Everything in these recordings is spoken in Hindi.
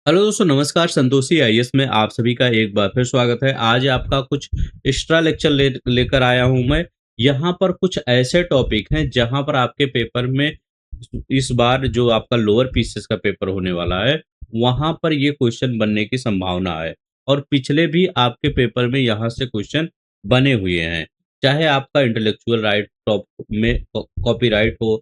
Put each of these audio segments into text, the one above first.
हेलो दोस्तों, नमस्कार। संतोषी आईएएस में आप सभी का एक बार फिर स्वागत है। आज आपका कुछ एक्स्ट्रा लेक्चर लेकर आया हूं मैं। यहाँ पर कुछ ऐसे टॉपिक हैं जहाँ पर आपके पेपर में इस बार जो आपका लोअर पीसीएस का पेपर होने वाला है, वहाँ पर ये क्वेश्चन बनने की संभावना है। और पिछले भी आपके पेपर में यहाँ से क्वेश्चन बने हुए हैं। चाहे आपका इंटेलेक्चुअल राइट टॉप में कॉपीराइट हो,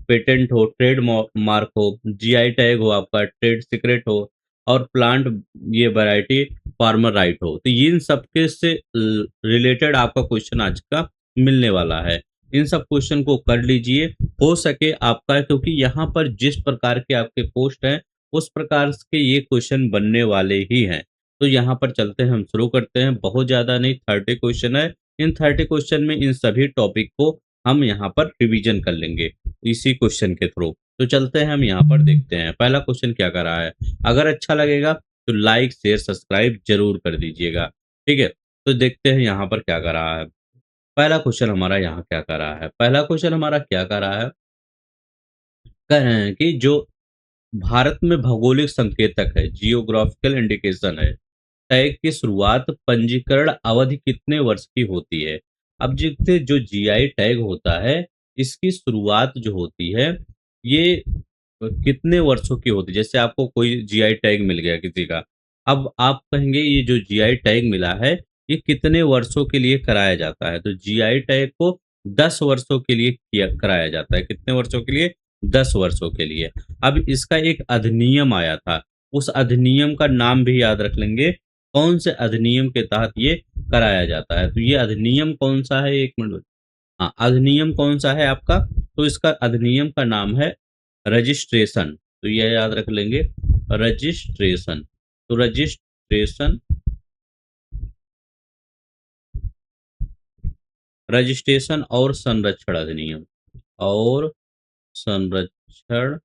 पेटेंट हो, ट्रेड मार्क हो, जीआई टैग हो, आपका ट्रेड सीक्रेट हो, और प्लांट ये वैरायटी फार्मर राइट हो, तो इन सबके से रिलेटेड आपका क्वेश्चन आज का मिलने वाला है। इन सब क्वेश्चन को कर लीजिए, हो सके आपका, क्योंकि यहाँ पर जिस प्रकार के आपके पोस्ट हैं उस प्रकार के ये क्वेश्चन बनने वाले ही हैं। तो यहाँ पर चलते हैं, हम शुरू करते हैं। बहुत ज़्यादा नहीं, 30 क्वेश्चन है। इन 30 क्वेश्चन में इन सभी टॉपिक को हम यहाँ पर रिवीजन कर लेंगे इसी क्वेश्चन के थ्रू। तो चलते हैं, हम यहाँ पर देखते हैं पहला क्वेश्चन क्या कर रहा है। अगर अच्छा लगेगा तो लाइक शेयर सब्सक्राइब जरूर कर दीजिएगा। ठीक है, तो देखते हैं यहाँ पर क्या कर रहा है। पहला क्वेश्चन हमारा यहाँ क्या कर रहा है। पहला क्वेश्चन हमारा क्या कर रहा है, कह रहे हैं कि जो भारत में भौगोलिक संकेतक है, जियोग्राफिकल इंडिकेशन है, टैग की शुरुआत पंजीकरण अवधि कितने वर्ष की होती है। अब जितने जो जीआई टैग होता है, इसकी शुरुआत जो होती है ये कितने वर्षों की होती है। जैसे आपको कोई जीआई टैग मिल गया किसी का, अब आप कहेंगे ये जो जीआई टैग मिला है ये कितने वर्षों के लिए कराया जाता है। तो जीआई टैग को 10 वर्षों के लिए किया कराया जाता है। कितने वर्षों के लिए? 10 वर्षों के लिए। अब इसका एक अधिनियम आया था, उस अधिनियम का नाम भी याद रख लेंगे। कौन से अधिनियम के तहत ये कराया जाता है, तो ये अधिनियम कौन सा है, एक मिनट। हाँ, अधिनियम कौन सा है आपका, तो इसका अधिनियम का नाम है रजिस्ट्रेशन। तो ये याद रख लेंगे, रजिस्ट्रेशन। तो रजिस्ट्रेशन, रजिस्ट्रेशन और संरक्षण अधिनियम, और संरक्षण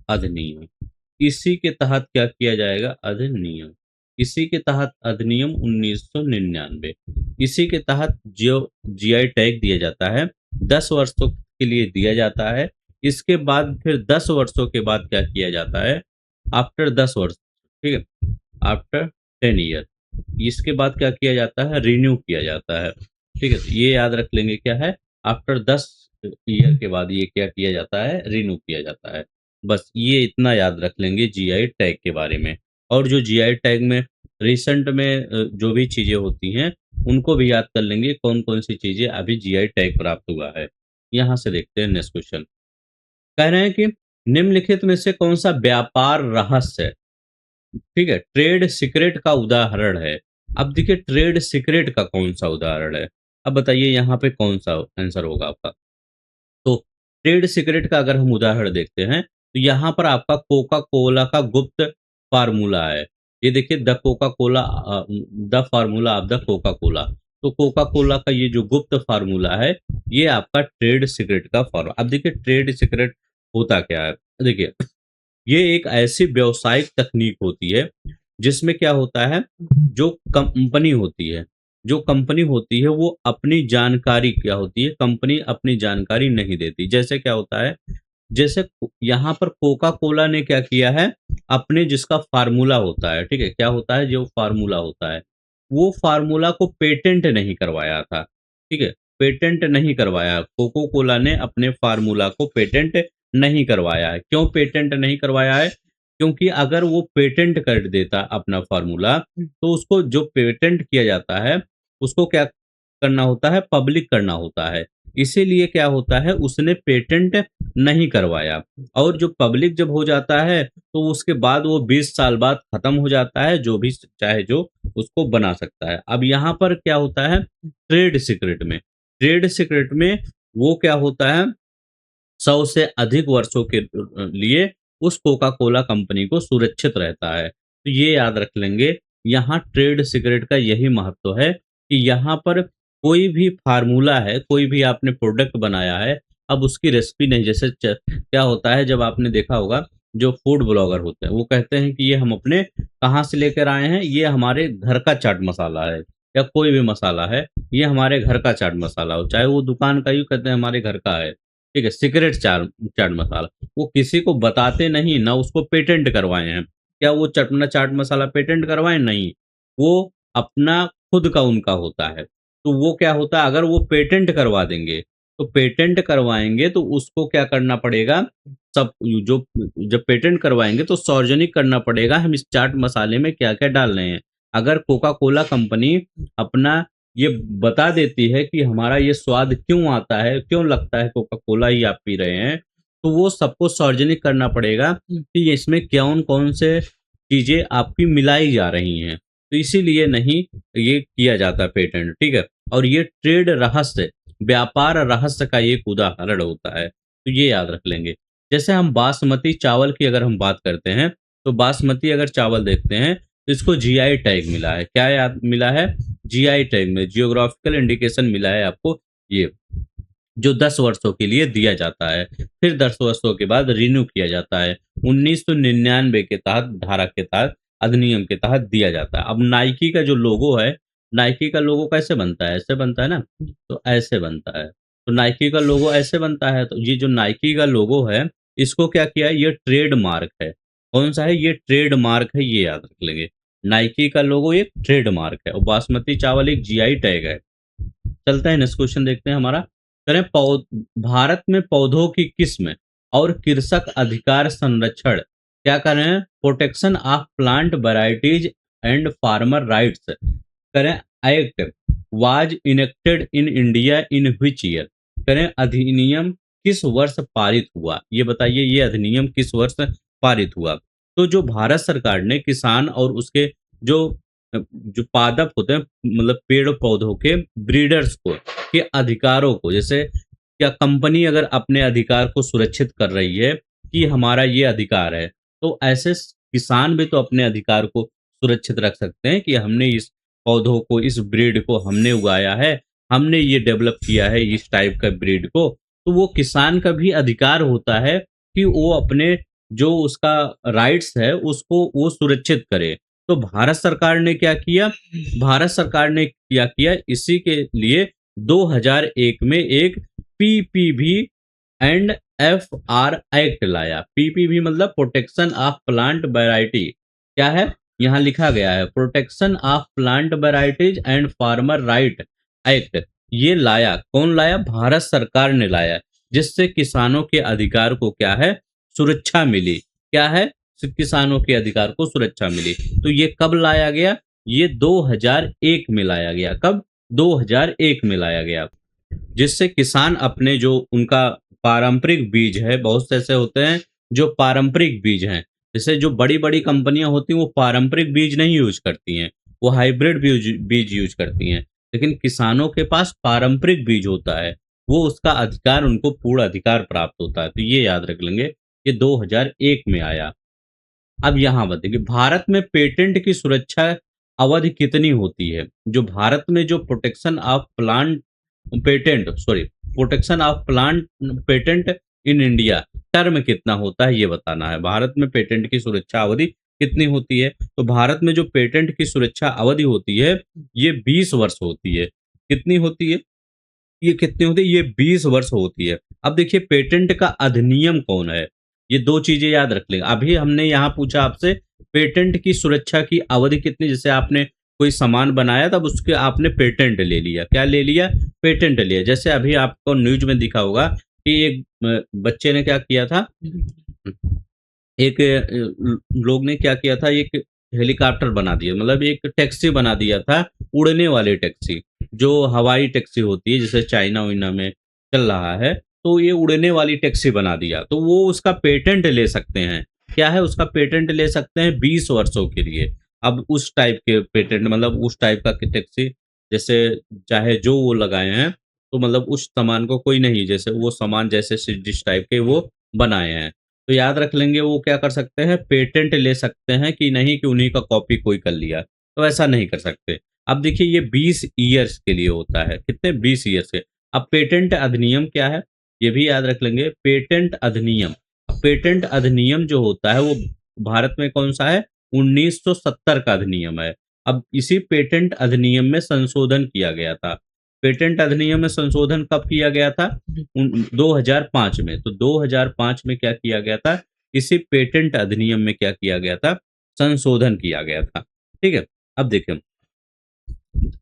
अधिनियम, इसी के तहत क्या किया जाएगा, अधिनियम। इसी के तहत अधिनियम 1999, इसी के तहत जो जीआई टैग दिया जाता है 10 वर्षों के लिए दिया जाता है। इसके बाद फिर 10 वर्षों के बाद क्या किया जाता है, आफ्टर 10 वर्ष, ठीक है, आफ्टर 10 ईयर, इसके बाद क्या किया जाता है, रिन्यू किया जाता है। ठीक है, तो ये याद रख लेंगे क्या है, आफ्टर 10 ईयर के बाद ये क्या किया जाता है, रिन्यू किया जाता है। बस ये इतना याद रख लेंगे जीआई टैग के बारे में। और जो जीआई टैग में रिसेंट में जो भी चीजें होती हैं उनको भी याद कर लेंगे, कौन कौन सी चीजें अभी जीआई टैग प्राप्त हुआ है। यहाँ से देखते हैं नेक्स्ट क्वेश्चन। कह रहे हैं कि निम्नलिखित में से कौन सा व्यापार रहस्य, ठीक है, ट्रेड सीक्रेट का उदाहरण है। अब देखिए, ट्रेड सीक्रेट का कौन सा उदाहरण है। अब बताइए यहाँ पे कौन सा आंसर होगा आपका। तो ट्रेड सीक्रेट का अगर हम उदाहरण देखते हैं तो यहाँ पर आपका कोका कोला का गुप्त फार्मूला है। ये देखिए, the Coca Cola, the formula of the Coca Cola. तो कोका कोला का ये जो गुप्त फार्मूला है, ये आपका ट्रेड सीक्रेट का फार्मूला। अब देखिए, ट्रेड सीक्रेट होता क्या है। देखिए, ये एक ऐसी व्यावसायिक तकनीक होती है जिसमें क्या होता है, जो कंपनी होती है, जो कंपनी होती है वो अपनी जानकारी, क्या होती है, कंपनी अपनी जानकारी नहीं देती। जैसे क्या होता है, जैसे यहाँ पर कोका कोला ने क्या किया है, अपने जिसका फार्मूला होता है, ठीक है, क्या होता है, जो फार्मूला होता है वो फार्मूला को पेटेंट नहीं करवाया था। ठीक है, पेटेंट नहीं करवाया, कोको कोला ने अपने फार्मूला को पेटेंट नहीं करवाया है। क्यों पेटेंट नहीं करवाया है, क्योंकि अगर वो पेटेंट कर देता अपना फार्मूला तो उसको जो पेटेंट किया जाता है उसको क्या करना होता है, पब्लिक करना होता है। इसीलिए क्या होता है, उसने पेटेंट नहीं करवाया। और जो पब्लिक जब हो जाता है तो उसके बाद वो 20 साल बाद खत्म हो जाता है, जो भी चाहे जो उसको बना सकता है। अब यहाँ पर क्या होता है, ट्रेड सीक्रेट में, ट्रेड सीक्रेट में वो क्या होता है, 100 से अधिक वर्षों के लिए उस कोका कोला कंपनी को सुरक्षित रहता है। तो ये याद रख लेंगे, यहाँ ट्रेड सीक्रेट का यही महत्व है कि यहाँ पर कोई भी फार्मूला है, कोई भी आपने प्रोडक्ट बनाया है, अब उसकी रेसिपी नहीं, जैसे क्या होता है, जब आपने देखा होगा जो फूड ब्लॉगर होते हैं वो कहते हैं कि ये हम अपने कहाँ से लेकर आए हैं, ये हमारे घर का चाट मसाला है, या कोई भी मसाला है, ये हमारे घर का चाट मसाला हो, चाहे वो दुकान का ही कहते हैं हमारे घर का है। ठीक है, सीक्रेट चाट मसाला, वो किसी को बताते नहीं, ना उसको पेटेंट करवाए हैं। क्या वो अपना चाट मसाला पेटेंट करवाए? नहीं, वो अपना खुद का उनका होता है। तो वो क्या होता है, अगर वो पेटेंट करवा देंगे, तो पेटेंट करवाएँगे तो उसको क्या करना पड़ेगा, सब जो जब पेटेंट करवाएँगे तो सार्वजनिक करना पड़ेगा हम इस चाट मसाले में क्या-क्या डाल रहे हैं। अगर कोका कोला कंपनी अपना ये बता देती है कि हमारा ये स्वाद क्यों आता है, क्यों लगता है कोका कोला ही आप पी रहे हैं, तो वो सबको सार्वजनिक करना पड़ेगा कि इसमें कौन-कौन से चीज़ें आपकी मिलाई जा रही हैं। तो इसीलिए नहीं ये किया जाता पेटेंट, ठीक है? और ये ट्रेड रहस्य, व्यापार रहस्य का एक उदाहरण होता है, तो ये याद रख लेंगे। जैसे हम बासमती चावल की अगर हम बात करते हैं, तो बासमती अगर चावल देखते हैं, तो इसको जीआई टैग मिला है। क्या याद मिला है? जीआई टैग में जियोग्राफिकल इंडिकेशन मिला है आपको ये, जो 10 वर्षों के लिए दिया जाता है। फिर 10 वर्षों के बाद रिन्यू किया जाता है। 1999 के तहत धारा के तहत अधिनियम के तहत दिया जाता है। अब नाइकी का जो लोगो है, नाइकी का लोगो कैसे बनता है? ऐसे बनता है ना? तो ऐसे बनता है। तो नाइकी का लोगो ऐसे बनता है, तो ये जो नाइकी का लोगो है, इसको क्या किया है? ये ट्रेडमार्क है। कौन-सा है? ये ट्रेडमार्क है, ये याद रख लेंगे। नाइकी का लोगो एक ट्रेडमार्क है और बासमती चावल एक जीआई टैग है। चलते हैं नेक्स्ट क्वेश्चन देखते हैं हमारा। करें भारत में पौधों की किस्म और कृषक अधिकार संरक्षण क्या करें, protection of plant varieties and farmer rights करें, act was enacted in India in which year, करें अधिनियम किस वर्ष पारित हुआ, ये बताइए ये अधिनियम किस वर्ष पारित हुआ। तो जो भारत सरकार ने किसान और उसके जो जो पादप होते हैं, मतलब पेड़ पौधों के ब्रीडर्स को के अधिकारों को, जैसे क्या कंपनी अगर अपने अधिकार को सुरक्षित कर रही है कि हमारा ये अधिकार है, तो ऐसे किसान भी तो अपने अधिकार को सुरक्षित रख सकते हैं कि हमने इस पौधों को, इस ब्रीड को हमने उगाया है, हमने ये डेवलप किया है इस टाइप का ब्रीड को। तो वो किसान का भी अधिकार होता है कि वो अपने जो उसका राइट्स है उसको वो सुरक्षित करे। तो भारत सरकार ने क्या किया? भारत सरकार ने क्या किया? इसी के लिए 2001 में एक पीपीवी एंड एफआर एक्ट लाया। पीपीवी मतलब प्रोटेक्शन ऑफ प्लांट वैरायटी। क्या है? यहाँ लिखा गया है protection of plant varieties and farmer right act. ये लाया, कौन लाया? भारत सरकार ने लाया, जिससे किसानों के अधिकार को क्या है? सुरक्षा मिली। क्या है? किसानों के अधिकार को सुरक्षा मिली। तो ये कब लाया गया? ये 2001 में लाया गया। कब? 2001 में लाया गया। जिससे किसान अपने जो उनका पारंपरिक बीज है, बहुत से ऐसे होते हैं जो पारंपरिक बीज हैं, जैसे जो बड़ी-बड़ी कंपनियां होती हैं वो पारंपरिक बीज नहीं यूज करती हैं, वो हाइब्रिड बीज यूज करती हैं। लेकिन किसानों के पास पारंपरिक बीज होता है, वो उसका अधिकार, उनको पूर्ण अधिकार प्राप्त होता है। तो ये याद रख लेंगे, ये 2001 में आया। अब यहाँ बताइए भारत में पेटेंट की सुरक्षा अवधि कितनी होती है? जो भारत में जो protection of plant patent in India term कितना होता है ये बताना है। भारत में पेटेंट की सुरक्षा अवधि कितनी होती है? तो भारत में जो पेटेंट की सुरक्षा अवधि होती है ये 20 वर्ष होती है। कितनी होती है? ये कितनी होती है? ये 20 वर्ष होती है। अब देखिए पेटेंट का अधिनियम कौन है? ये 2 चीज़ें याद रख लें। अभी हमने यहाँ पूछा आपसे पेटेंट की सुरक्षा की अवधि कितनी, जैसे आपने कोई सामान बनाया तब उसके आपने पेटेंट ले लिया। क्या ले लिया? पेटेंट लिया। जैसे अभी आपको न्यूज़ में दिखा होगा कि एक बच्चे ने क्या किया था, एक लोग ने क्या किया था, एक हेलीकॉप्टर बना दिया, मतलब एक टैक्सी बना दिया था, उड़ने वाली टैक्सी, जो हवाई टैक्सी होती है, जैसे चाइना-वाइना में चल रहा है, तो ये उड़ने वाली टैक्सी बना दिया, तो वो उसका पेटेंट ले सकते हैं। क्या है? उसका पेटेंट ले सकते हैं 20 वर्षों के लिए। अब उस टाइप के पेटेंट, मतलब उस टाइप का कि टैक्सी, जैसे चाहे जो वो लगाए हैं, तो मतलब उस सामान को कोई नहीं, जैसे वो सामान जैसे जिस टाइप के वो बनाए हैं। तो याद रख लेंगे वो क्या कर सकते हैं, पेटेंट ले सकते हैं कि नहीं कि उन्हीं का कॉपी कोई कर लिया, तो ऐसा नहीं कर सकते। अब देखिए ये 20 ईयर्स के लिए होता है, कितने? 20 ईयर्स के। अब पेटेंट अधिनियम क्या है ये भी याद रख लेंगे, पेटेंट अधिनियम। पेटेंट अधिनियम जो होता है वो भारत में कौन सा है? 1970 का अधिनियम है। अब इसी पेटेंट अधिनियम में संशोधन किया गया था। पेटेंट अधिनियम में संशोधन कब किया गया था? 2005 में। तो 2005 में क्या किया गया था? इसी पेटेंट अधिनियम में क्या किया गया था? संशोधन किया गया था। ठीक है। अब देखें,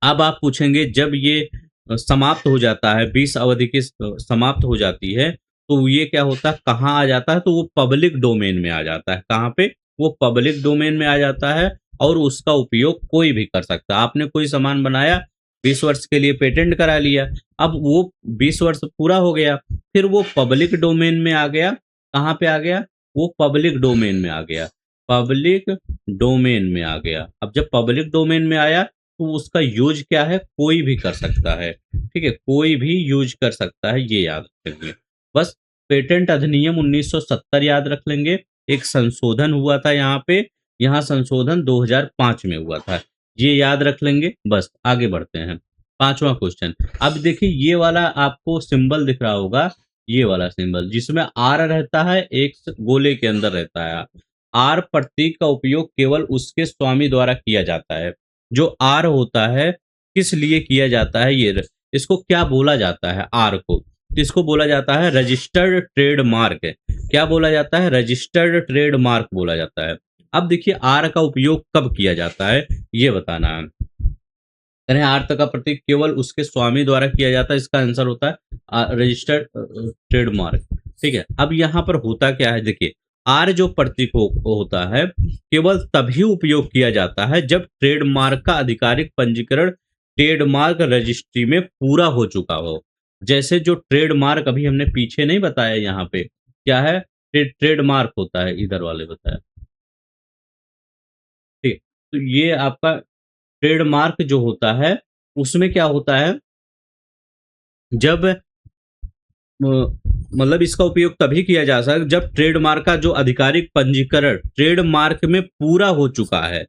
अब आप पूछेंगे जब ये समाप्त हो जाता है, 20 अवधि की समाप्त हो जाती है, तो ये क्या होता है, कहाँ आ जाता है? तो वो पब्लिक डोमेन में आ जाता है। कहाँ पे? वो पब्लिक डोमेन में आ जाता है और उसका उपयोग कोई भी कर सकता है। आपने कोई सामान बनाया, 20 वर्ष के लिए पेटेंट करा लिया, अब वो 20 वर्ष पूरा हो गया, फिर वो पब्लिक डोमेन में आ गया। कहाँ पे आ गया? वो पब्लिक डोमेन में आ गया। पब्लिक डोमेन में आ गया। अब जब पब्लिक डोमेन में आया, तो उसका यूज क्या है? कोई भी कर सकता है। ठीक है, कोई भी यूज कर सकता है, ये याद रखेंगे। बस पेटेंट अधिनियम 1970 याद रख लेंगे। एक संशोधन हुआ था यहाँ पे, यहाँ संशोधन 2005 में हुआ था, ये याद रख लेंगे। बस आगे बढ़ते हैं। पांचवा क्वेश्चन। अब देखिए, ये वाला आपको सिंबल दिख रहा होगा, ये वाला सिंबल जिसमें आर रहता है, एक गोले के अंदर रहता है। आर प्रतीक का उपयोग केवल उसके स्वामी द्वारा किया जाता है। जो आर होता है, किस लिए किया जाता है? इसको क्या बोला जाता है? आर को, इसको बोला जाता है रजिस्टर्ड ट्रेडमार्क। क्या बोला जाता है? रजिस्टर्ड ट्रेडमार्क बोला जाता है। अब देखिए, आर का उपयोग कब किया जाता है, ये बताना है। करें आर्थ का प्रतीक केवल उसके स्वामी द्वारा किया जाता है, इसका आंसर होता है रजिस्टर्ड ट्रेडमार्क। ठीक है। अब यहाँ पर होता क्या है, देखिए, आर जो प्रतीक होता है, केवल तभी उपयोग किया जाता है जब ट्रेडमार्क का आधिकारिक पंजीकरण ट्रेडमार्क रजिस्ट्री में पूरा हो चुका हो। जैसे जो ट्रेडमार्क अभी हमने पीछे नहीं बताया, यहाँ पे क्या है? ट्रेडमार्क होता है, इधर वाले बताया। ठीक। तो ये आपका ट्रेडमार्क जो होता है, उसमें क्या होता है, जब मतलब इसका उपयोग तभी किया जा सकता है जब ट्रेडमार्क का जो आधिकारिक पंजीकरण ट्रेडमार्क में पूरा हो चुका है,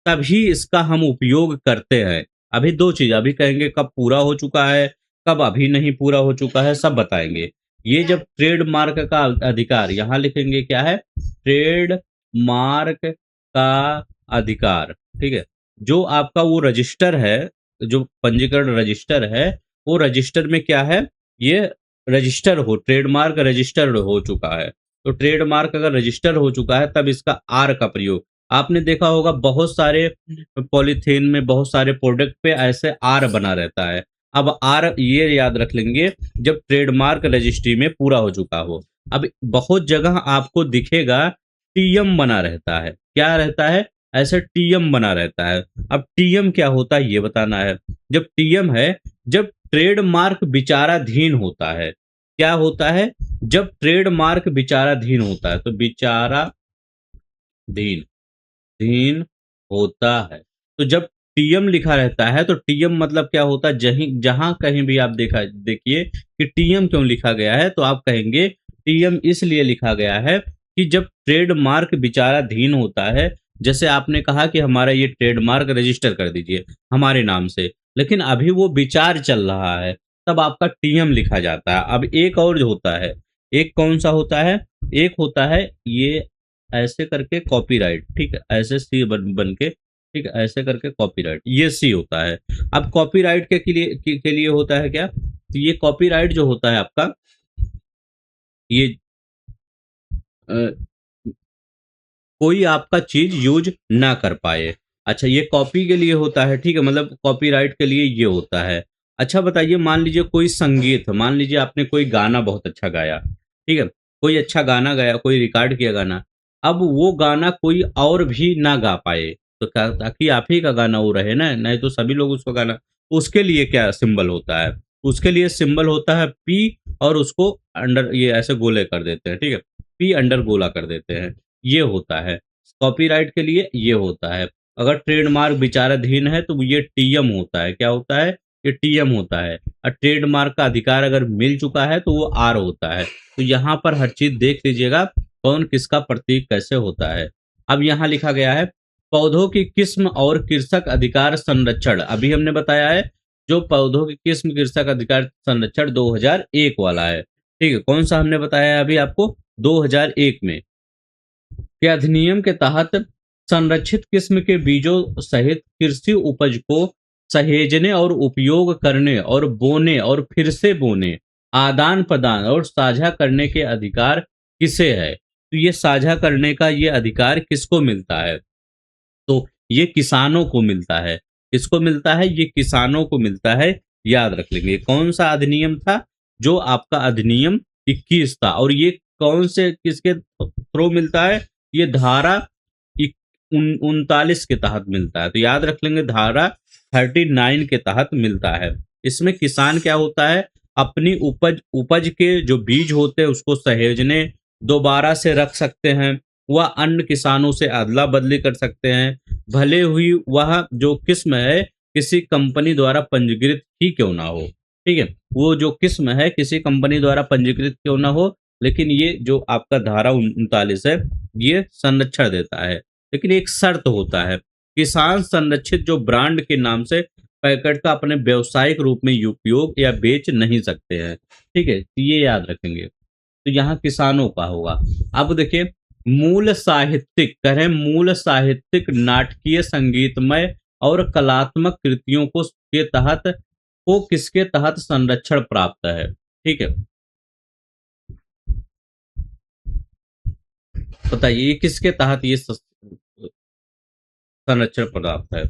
तभी इसका हम उपयोग करते हैं। अभी दो चीज, अभी कहेंगे कब पूरा हो चुका है, कब अभी नहीं पूरा हो चुका है, सब बताएंगे। ये जब ट्रेडमार्क का अधिकार, यहां लिखेंगे क्या है? ट्रेडमार्क का अधिकार। ठीक है। जो आपका वो रजिस्टर है, जो पंजीकरण रजिस्टर है, वो रजिस्टर में क्या है? ये रजिस्टर हो, ट्रेडमार्क रजिस्टर्ड हो चुका है। तो ट्रेडमार्क अगर रजिस्टर हो चुका है, तब इसका आर का प्रयोग, आपने देखा होगा बहुत सारे पॉलीथीन में, बहुत सारे प्रोडक्ट पे ऐसे आर बना रहता है। अब आर ये याद रख लेंगे जब ट्रेडमार्क रजिस्ट्री में पूरा हो चुका हो। अब बहुत जगह आपको दिखेगा टीएम बना रहता है। क्या रहता है? ऐसे टीएम बना रहता है। अब टीएम क्या होता है, ये बताना है। जब टीएम है, जब ट्रेडमार्क विचाराधीन होता है। क्या होता है? जब ट्रेडमार्क विचाराधीन होता है, तो विचाराधीन धीन होता है। तो जब टीएम लिखा रहता है, तो टीएम मतलब क्या होता है? जहां कहीं भी आप देखिए कि टीएम क्यों लिखा गया है, तो आप कहेंगे टीएम इसलिए लिखा गया है कि जब ट्रेडमार्क विचाराधीन होता है, जैसे आपने कहा कि हमारा ये ट्रेडमार्क रजिस्टर कर दीजिए हमारे नाम से, लेकिन अभी वो विचार चल रहा है, तब आपका टीएम लिखा जाता है। अब एक और जो होता है, एक कौन सा होता है? एक होता है ये ऐसे करके कॉपीराइट। ठीक है, ऐसे सी बन के, ठीक है, ऐसे करके कॉपीराइट, ये सी होता है। अब कॉपीराइट के लिए होता है क्या? तो ये कॉपीराइट जो होता है आपका, ये अ, कोई आपका चीज यूज ना कर पाए। अच्छा, ये कॉपी के लिए होता है। ठीक है, मतलब कॉपीराइट के लिए ये होता है। अच्छा बताइए, मान लीजिए कोई संगीत, मान लीजिए आपने कोई गाना बहुत अच्छा गाया, ठीक है, कोई अच्छा गाना गाया, कोई रिकॉर्ड किया गाना, अब वो गाना कोई और भी ना गा पाए, तो ताकि आप ही का गाना वो रहे ना, नहीं तो सभी लोग उसको गाना, उसके लिए क्या सिंबल होता है? उसके लिए सिंबल होता है पी, और उसको अंडर ये ऐसे गोले कर देते हैं। ठीक है, पी अंडर गोला कर देते हैं, ये होता है। कॉपीराइट के लिए ये होता है। अगर ट्रेडमार्क विचाराधीन है, तो ये टीएम होता है। क्या होता है? ये टीएम होता है। और ट्रेडमार्क का अधिकार अगर मिल चुका है, तो वो आर होता है। तो यहाँ पर हर चीज देख लीजिएगा कौन किसका प्रतीक कैसे होता है। अब यहाँ लिखा गया है पौधों की किस्म और कृषक अधिकार संरक्षण। अभी हमने बताया है जो पौधों की किस्म कृषक अधिकार संरक्षण 2001 वाला है। ठीक है, कौन सा हमने बताया है अभी आपको? 2001 में के अधिनियम के तहत संरक्षित किस्म के बीजों सहित कृषि उपज को सहेजने और उपयोग करने और बोने और फिर से बोने, आदान प्रदान और साझा करने के अधिकार किसे है? तो ये साझा करने का ये अधिकार किसको मिलता है? तो ये किसानों को मिलता है। किसको मिलता है? ये किसानों को मिलता है। याद रख लेंगे कौन सा अधिनियम था? जो आपका अधिनियम 21 था। और ये कौन से किसके थ्रू मिलता है? ये धारा 39 के तहत मिलता है। तो याद रख लेंगे धारा 39 के तहत मिलता है। इसमें किसान क्या होता है? अपनी उपज उपज के जो बीज होते हैं उसको सहेजने, दोबारा से रख सकते हैं, वह अन्य किसानों से अदला बदली कर सकते हैं, भले हुई वह जो किस्म है किसी कंपनी द्वारा पंजीकृत ही क्यों ना हो। ठीक है, वो जो किस्म है किसी कंपनी द्वारा पंजीकृत क्यों ना हो, लेकिन ये जो आपका धारा 39 है ये संरक्षण देता है। लेकिन एक शर्त होता है, किसान संरक्षित जो ब्रांड के नाम से पैकेट का अपने व्यावसायिक रूप में उपयोग या बेच नहीं सकते हैं। ठीक है, तो ये याद रखेंगे। तो यहाँ किसानों का होगा। अब देखिए, मूल साहित्यिक करें, मूल साहित्यिक नाटकीय संगीतमय और कलात्मक कृतियों को के तहत को किसके तहत संरक्षण प्राप्त है? ठीक है, बताइए ये किसके तहत ये संरक्षण प्राप्त है?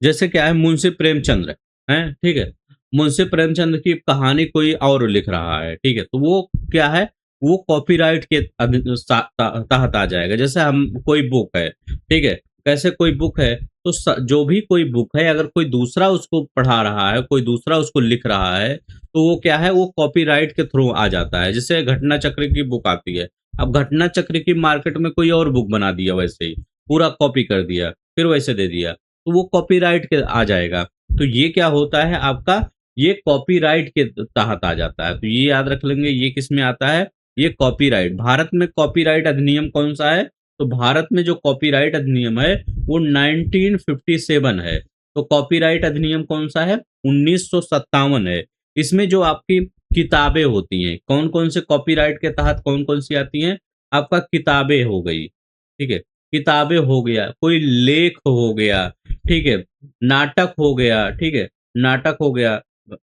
जैसे क्या है, मुंशी प्रेमचंद्र है, ठीक है, मुंशी प्रेमचंद्र की कहानी कोई और लिख रहा है, ठीक है, तो वो क्या है, वो कॉपीराइट के तहत आ जाएगा। जैसे हम कोई बुक है, ठीक है, कैसे कोई बुक है, तो जो भी कोई बुक है अगर कोई दूसरा उसको पढ़ा रहा है, कोई दूसरा उसको लिख रहा है, तो वो क्या है, वो कॉपीराइट के थ्रू आ जाता है। जैसे घटना चक्र की बुक आती है, अब घटना चक्र की मार्केट में कोई और बुक बना दिया, वैसे ही पूरा कॉपी कर दिया, फिर वैसे दे दिया, तो वो कॉपीराइट के आ जाएगा। तो ये क्या होता है आपका, ये कॉपीराइट के तहत आ जाता है। तो ये याद रख लेंगे, ये किस में आता है? ये कॉपीराइट। भारत में कॉपीराइट अधिनियम कौन सा है? तो भारत में जो कॉपीराइट अधिनियम है वो 1957 है। तो कॉपीराइट अधिनियम कौन सा है? 1957 है। इसमें जो आपकी किताबें होती हैं, कौन कौन से कॉपीराइट के तहत कौन कौन सी आती हैं? आपका किताबें हो गई, ठीक है, किताबें हो गया, कोई लेख हो गया, ठीक है, नाटक हो गया, ठीक है, नाटक हो गया,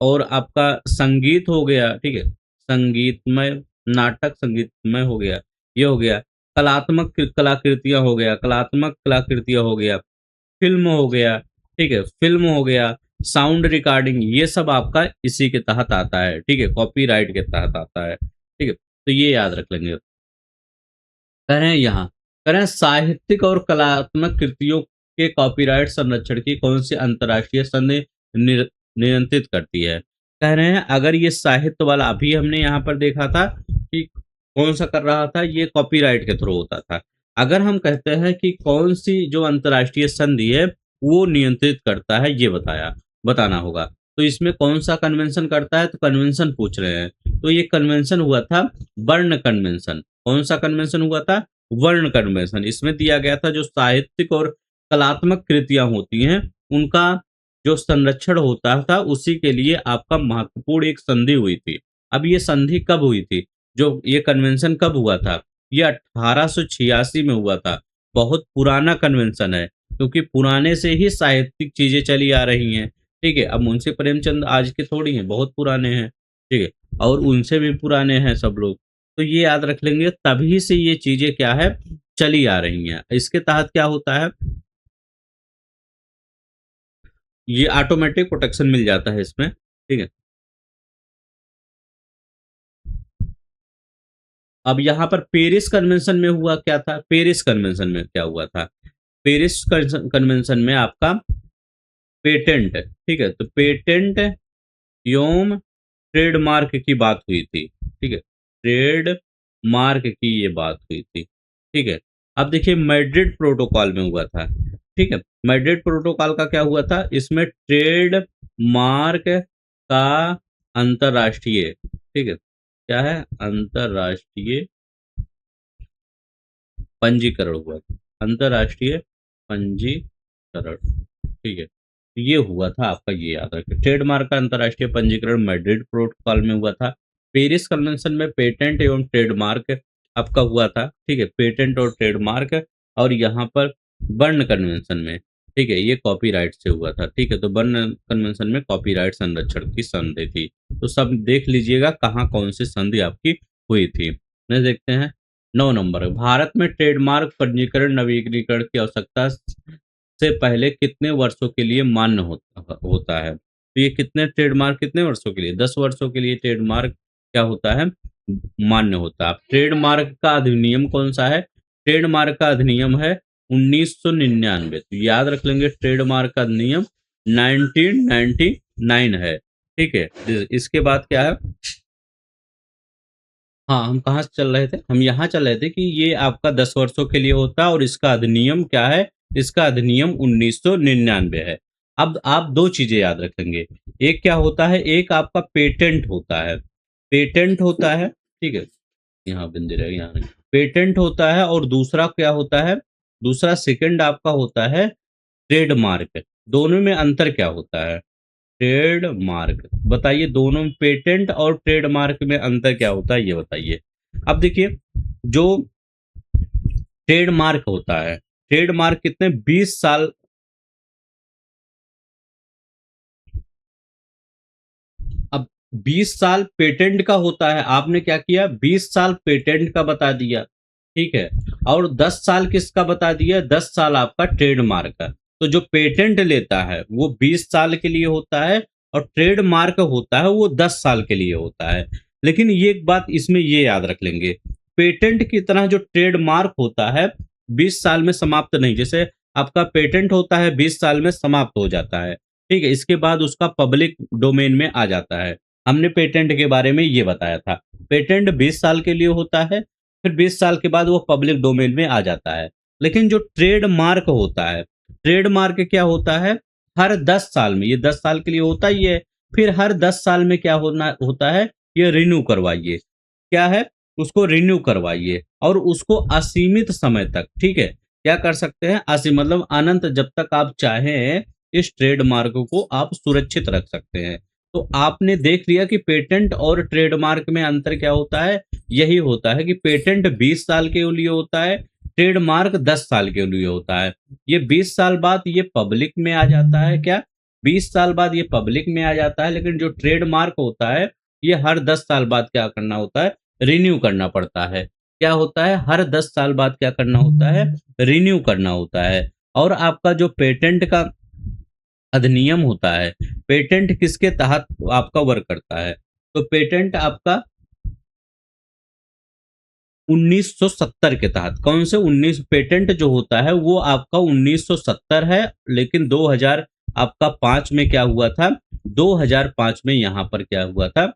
और आपका संगीत हो गया, ठीक है, संगीतमय नाटक संगीतमय हो गया, ये हो गया, कलात्मक कलाकृतियां हो गया, कलात्मक कलाकृतियां हो गया, फिल्म हो गया, ठीक है, फिल्म हो गया, साउंड रिकॉर्डिंग, ये सब आपका इसी के तहत आता है, ठीक है, कॉपीराइट के तहत आता है, ठीक है, तो ये याद रख लेंगे। करें यहाँ, करें साहित्यिक और कलात्मक कृतियों के कॉपीराइट संरक्षण की कौन सी अंतर्राष्ट्रीय संधि नियंत्रित करती है? कह रहे हैं अगर ये साहित्य वाला अभी हमने यहाँ पर देखा था कि कौन सा कर रहा था, ये कॉपीराइट के थ्रू होता था। अगर हम कहते हैं कि कौन सी जो अंतर्राष्ट्रीय संधि है वो नियंत्रित करता है, ये बताना होगा। तो इसमें कौन सा कन्वेंशन करता है? तो कन्वेंशन पूछ रहे हैं, तो ये कन्वेंशन हुआ था बर्न कन्वेंशन। कौन सा कन्वेंशन हुआ था? वर्ण कन्वेंशन। इसमें दिया गया था जो साहित्यिक और कलात्मक कृतियां होती हैं उनका जो संरक्षण होता था, उसी के लिए आपका महत्वपूर्ण एक संधि हुई थी। अब ये संधि कब हुई थी? जो ये कन्वेंशन कब हुआ था? ये 1886 में हुआ था। बहुत पुराना कन्वेंशन है, क्योंकि पुराने से ही साहित्यिक चीजें चली आ रही हैं। ठीक है, अब मुंशी प्रेमचंद आज के थोड़ी हैं, बहुत पुराने हैं, ठीक है, और उनसे भी पुराने हैं सब लोग। तो ये याद रख लेंगे, तभी से ये चीजें क्या है, चली आ रही हैं। इसके तहत क्या होता है, ये ऑटोमेटिक प्रोटेक्शन मिल जाता है इसमें, ठीक है। अब यहाँ पर पेरिस कन्वेंशन में हुआ क्या था? पेरिस कन्वेंशन में क्या हुआ था? पेरिस कन्वेंशन में आपका पेटेंट, ठीक है, तो पेटेंट एवं ट्रेडमार्क की बात हुई थी, ठीक है, ट्रेड मार्क की ये बात हुई थी, ठीक है। अब देखिए मैड्रिड प्रोटोकॉल में हुआ था, ठीक है, मैड्रिड प्रोटोकॉल का क्या हुआ था? इसमें ट्रेड मार्क का अंतरराष्ट्रीय, ठीक है, क्या है, अंतरराष्ट्रीय पंजीकरण हुआ था, अंतरराष्ट्रीय पंजीकरण, ठीक है, तो ये हुआ था आपका, ये याद रखें, ट्रेडमार्क का अंतरराष्ट्रीय पंजीकरण मैड्रिड प्रोटोकॉल में हुआ था। पेरिस कन्वेंशन में पेटेंट एवं ट्रेडमार्क आपका हुआ था, ठीक है, पेटेंट और ट्रेडमार्क, और यहाँ पर बर्न कन्वेंशन में, ठीक है, ये कॉपीराइट से हुआ था, ठीक है। तो बर्न कन्वेंशन में कॉपीराइट संरक्षण की संधि थी। तो सब देख लीजिएगा कहाँ कौन सी संधि आपकी हुई थी। नेक्स्ट देखते हैं 9 नंबर, भारत में ट्रेडमार्क पंजीकरण नवीनीकरण की आवश्यकता से पहले कितने वर्षों के लिए मान्य होता है। तो ये कितने ट्रेडमार्क कितने वर्षों के लिए, 10 वर्षों के लिए ट्रेडमार्क क्या होता है, मान्य होता है। अब ट्रेडमार्क का अधिनियम कौन सा है, ट्रेडमार्क का अधिनियम है 1999। तो याद रख लेंगे ट्रेडमार्क का अधिनियम 1999 है, ठीक है। इसके बाद क्या है, हाँ, हम कहाँ से चल रहे थे, हम यहाँ चल रहे थे कि ये आपका 10 वर्षों के लिए होता है और इसका अधिनियम क्या है, इसका अधिनियम 1999 है। अब आप दो चीजें याद रखेंगे, एक क्या होता है, एक आपका पेटेंट होता है, पेटेंट होता है, ठीक है, यहाँ बिंदी रहे यहाँ नहीं, पेटेंट होता है, और दूसरा क्या होता है, दूसरा सेकंड आपका होता है ट्रेडमार्क। दोनों में अंतर क्या होता है, ट्रेडमार्क बताइए, दोनों में पेटेंट और ट्रेडमार्क में अंतर क्या होता है ये बताइए। अब देखिए, जो ट्रेडमार्क होता है, ट्रेडमार्क कितने 20 साल, अब 20 साल पेटेंट का होता है, आपने क्या किया 20 साल पेटेंट का बता दिया, ठीक है, और 10 साल किसका बता दिया, 10 साल आपका ट्रेडमार्क का। तो जो पेटेंट लेता है वो 20 साल के लिए होता है, और ट्रेडमार्क होता है वो 10 साल के लिए होता है। लेकिन ये एक बात इसमें ये याद रख लेंगे, पेटेंट की तरह जो ट्रेडमार्क होता है 20 साल में समाप्त नहीं, जैसे आपका पेटेंट होता है 20 साल में समाप्त हो जाता है, ठीक है, इसके बाद उसका पब्लिक डोमेन में आ जाता है। हमने पेटेंट के बारे में ये बताया था, पेटेंट 20 साल के लिए होता है, फिर 20 साल के बाद वो पब्लिक डोमेन में आ जाता है। लेकिन जो ट्रेडमार्क होता है, ट्रेडमार्क क्या होता है, हर 10 साल में, ये 10 साल के लिए होता ही है, फिर हर 10 साल में क्या होना होता है, ये रिन्यू करवाइए, क्या है, उसको रिन्यू करवाइए, और उसको असीमित समय तक, ठीक है, क्या कर सकते हैं, असीम मतलब अनंत, जब तक आप चाहें इस ट्रेडमार्क को आप सुरक्षित रख सकते हैं। तो आपने देख लिया कि पेटेंट और ट्रेडमार्क में अंतर क्या होता है, यही होता है कि पेटेंट 20 साल के लिए होता है, ट्रेडमार्क 10 साल के लिए होता है। ये 20 साल बाद ये पब्लिक में आ जाता है, क्या 20 साल बाद ये पब्लिक में आ जाता है, लेकिन जो ट्रेडमार्क होता है ये हर 10 साल बाद क्या करना होता है, रिन्यू करना पड़ता है। क्या होता है, हर 10 साल बाद क्या करना होता है, रिन्यू करना होता है। और आपका जो पेटेंट का अधिनियम होता है, पेटेंट किसके तहत आपका वर्क करता है, तो पेटेंट आपका 1970 के तहत, कौन से 19 पेटेंट जो होता है वो आपका 1970 है, लेकिन 2000 आपका 5 में क्या हुआ था, 2005 में यहाँ पर क्या हुआ था,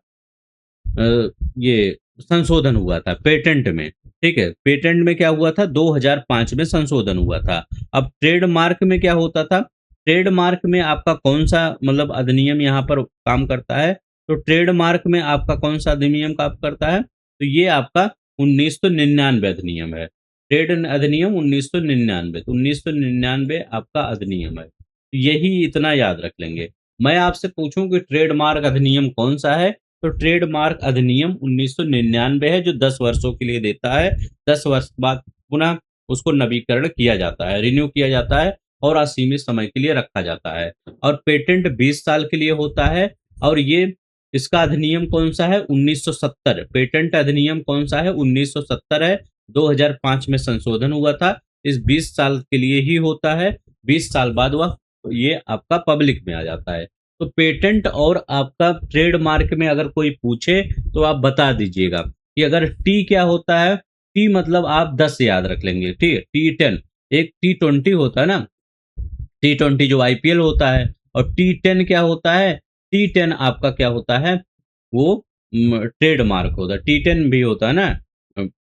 ये संशोधन हुआ था पेटेंट में, ठीक है, पेटेंट में क्या हुआ था, 2005 में संशोधन हुआ था। अब ट्रेडमार्क में क्या होता था, ट्रेडमार्क में आपका कौन सा मतलब अधिनियम यहाँ पर काम करता है, तो ट्रेडमार्क में आपका कौन सा अधिनियम काम करता है, तो ये आपका 1999 अधिनियम है, ट्रेड अधिनियम 1999, तो 1999 आपका अधिनियम है। तो यही इतना याद रख लेंगे। मैं आपसे पूछूं कि ट्रेडमार्क अधिनियम कौन सा है, तो ट्रेडमार्क अधिनियम 1999 है, जो 10 वर्षों के लिए देता है, 10 वर्ष बाद पुनः उसको नवीकरण किया जाता है, रिन्यू किया जाता है, और असीमित समय के लिए रखा जाता है। और पेटेंट 20 साल के लिए होता है, और ये इसका अधिनियम कौन सा है, 1970, पेटेंट अधिनियम कौन सा है, 1970 है, 2005 में संशोधन हुआ था, इस 20 साल के लिए ही होता है, 20 साल बाद वह ये आपका पब्लिक में आ जाता है। तो पेटेंट और आपका ट्रेडमार्क में अगर कोई पूछे तो आप बता दीजिएगा कि अगर टी क्या होता है, टी मतलब आप 10 याद रख लेंगे, ठीक है, T10, एक T20 होता है ना, T20 जो आईपीएल होता है, और T10 क्या होता है, T10 आपका क्या होता है, वो ट्रेडमार्क होता है, T10 भी होता है ना,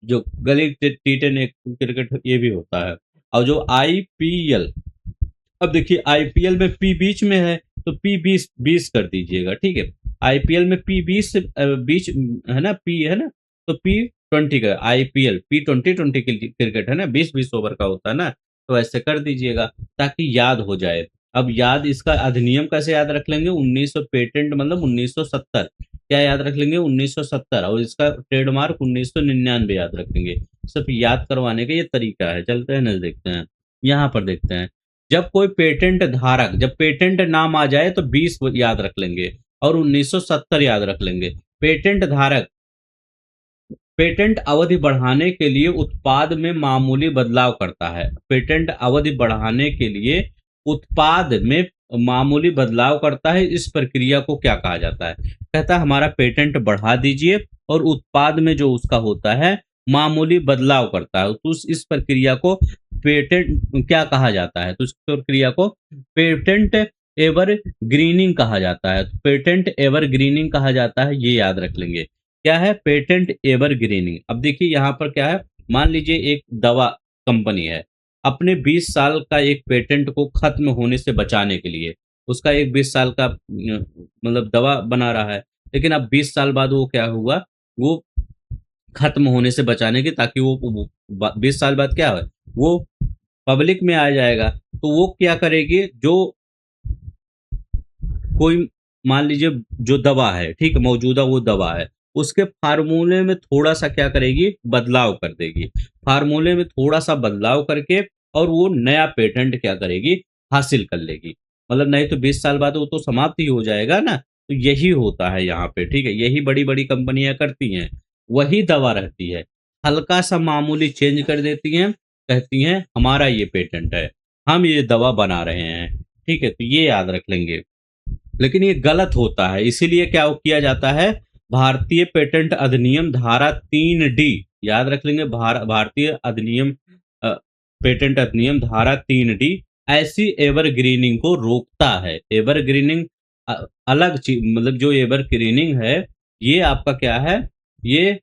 जो गली T10 एक क्रिकेट ये भी होता है। और जो आईपीएल, अब देखिए आईपीएल में पी बीच में है, तो पी 20 कर दीजिएगा, ठीक है, आईपीएल में पी 20 बीच है ना, पी है ना, तो P20 का आईपीएल P20 क्रिकेट है ना, 20-20 ओवर का होता है ना, तो ऐसे कर दीजिएगा ताकि याद हो जाए। अब याद इसका अधिनियम कैसे याद रख लेंगे, 1900 पेटेंट मतलब 1970, क्या याद रख लेंगे 1970, और इसका ट्रेडमार्क 1999 याद रखेंगे। सिर्फ याद करवाने का ये तरीका है। चलते हैं न देखते हैं, यहाँ पर देखते हैं। जब कोई पेटेंट धारक, जब पेटेंट नाम आ जाए तो 20 याद रख लेंगे और 1970 याद रख लेंगे। पेटेंट धारक पेटेंट अवधि बढ़ाने के लिए उत्पाद में मामूली बदलाव करता है। पेटेंट अवधि बढ़ाने के लिए उत्पाद में मामूली बदलाव करता है, इस प्रक्रिया को क्या कहा जाता है? कहता है हमारा पेटेंट बढ़ा दीजिए और उत्पाद में जो उसका होता है मामूली बदलाव करता है, तो इस प्रक्रिया को पेटेंट क्या कहा जाता है? तो इस प्रक्रिया को पेटेंट एवर ग्रीनिंग कहा जाता है। पेटेंट एवर ग्रीनिंग कहा जाता है, ये याद रख लेंगे। क्या है? Patent evergreening. अब देखिए यहाँ पर क्या है, मान लीजिए एक दवा कंपनी है, अपने 20 साल का एक पेटेंट को खत्म होने से बचाने के लिए उसका एक 20 साल का मतलब दवा बना रहा है, लेकिन अब 20 साल बाद वो क्या हुआ, वो खत्म होने से बचाने की, ताकि वो 20 साल बाद क्या है, वो पब्लिक में आ जाएगा। तो वो क्या करेगी, जो कोई मान लीजिए जो दवा है, ठीक है, मौजूदा वो दवा है, उसके फार्मूले में थोड़ा सा क्या करेगी, बदलाव कर देगी। फार्मूले में थोड़ा सा बदलाव करके और वो नया पेटेंट क्या करेगी, हासिल कर लेगी। मतलब नहीं तो 20 साल बाद वो तो समाप्त ही हो जाएगा ना। तो यही होता है यहाँ पे, ठीक है, यही बड़ी बड़ी कंपनियां करती हैं। वही दवा रहती है, हल्का सा मामूली चेंज कर देती हैं, कहती हैं हमारा ये पेटेंट है, हम ये दवा बना रहे हैं। ठीक है, तो ये याद रख लेंगे। लेकिन ये गलत होता है, इसीलिए क्या किया जाता है, भारतीय पेटेंट अधिनियम धारा 3D याद रख लेंगे। भारतीय अधिनियम अ, पेटेंट अधिनियम धारा 3D ऐसी एवरग्रीनिंग को रोकता है। एवरग्रीनिंग अलग चीज, मतलब जो एवरग्रीनिंग है ये आपका क्या है, ये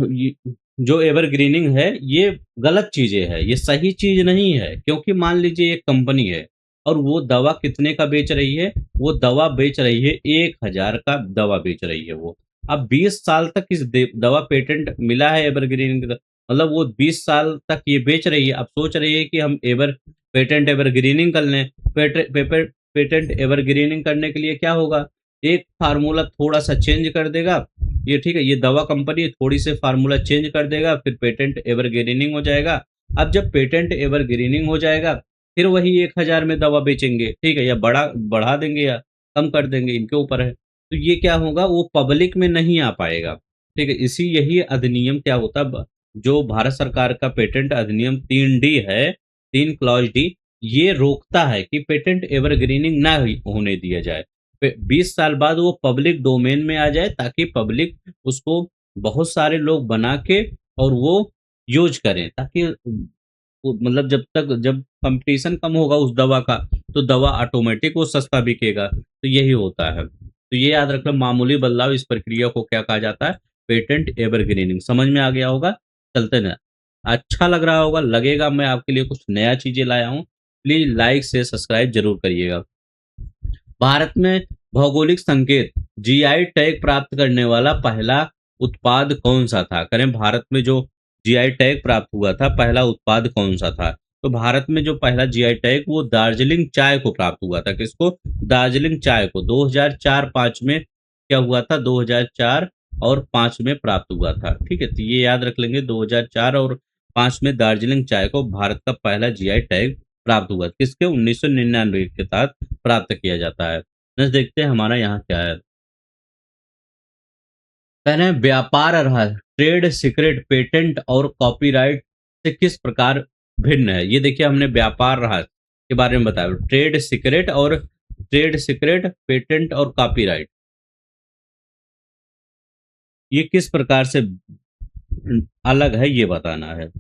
ये जो एवरग्रीनिंग है ये गलत चीजें है, ये सही चीज नहीं है। क्योंकि मान लीजिए एक कंपनी है और वो दवा कितने का बेच रही है, वो दवा बेच रही है 1000 का दवा बेच रही है वो। अब 20 साल तक इस दवा पेटेंट मिला है एवरग्रीनिंग का, मतलब वो 20 साल तक ये बेच रही है। अब सोच रही है कि हम पेटेंट एवरग्रीनिंग कर लें। पेटेंट एवरग्रीनिंग करने के लिए क्या होगा, एक फार्मूला थोड़ा सा चेंज कर देगा, ये ठीक है, ये दवा कंपनी थोड़ी से फार्मूला चेंज कर देगा, फिर पेटेंट एवरग्रीनिंग हो जाएगा। अब जब पेटेंट एवरग्रीनिंग हो जाएगा, फिर वही 1000 में दवा बेचेंगे, ठीक है, या बढ़ा देंगे या कम कर देंगे, इनके ऊपर है। तो ये क्या होगा, वो पब्लिक में नहीं आ पाएगा। ठीक है, इसी यही अधिनियम क्या होता है, जो भारत सरकार का पेटेंट अधिनियम 3D है, 3 क्लॉज डी, ये रोकता है कि पेटेंट एवरग्रीनिंग ना होने दिया जाए। 20 साल बाद वो पब्लिक डोमेन में आ जाए, ताकि पब्लिक उसको, बहुत सारे लोग बना के और वो यूज करें, ताकि मतलब जब कंपटीशन कम होगा उस दवा का, तो दवा ऑटोमेटिक वो सस्ता बिकेगा। तो यही होता है। तो ये याद रखना, मामूली बदलाव, इस प्रक्रिया को क्या कहा जाता है, पेटेंट एवरग्रीनिंग। समझ में आ गया होगा। चलते ना, अच्छा लग रहा होगा, लगेगा मैं आपके लिए कुछ नया चीजें लाया हूँ। प्लीज लाइक से सब्सक्राइब जरूर करिएगा। भारत में भौगोलिक संकेत जीआई टैग प्राप्त करने वाला पहला उत्पाद कौन सा था? करें, भारत में जो जीआई टैग प्राप्त हुआ था, पहला उत्पाद कौन सा था? तो भारत में जो पहला जीआई टैग, वो दार्जिलिंग चाय को प्राप्त हुआ था। किसको? दार्जिलिंग चाय को। 2004-5 में क्या हुआ था, 2004 और 5 में प्राप्त हुआ था। ठीक है, तो ये याद रख लेंगे, 2004 और 5 में दार्जिलिंग चाय को भारत का पहला जीआई टैग प्राप्त हुआ। किसके? 1999 के तहत प्राप्त किया जाता है। नेक्स्ट देखते हैं हमारा यहाँ क्या है। कह रहे हैं व्यापार रहस्य, ट्रेड सीक्रेट, पेटेंट और कॉपीराइट से किस प्रकार भिन्न है? ये देखिए, हमने व्यापार रहस्य के बारे में बताया, ट्रेड सीक्रेट, पेटेंट और कॉपीराइट, ये किस प्रकार से अलग है, ये बताना है।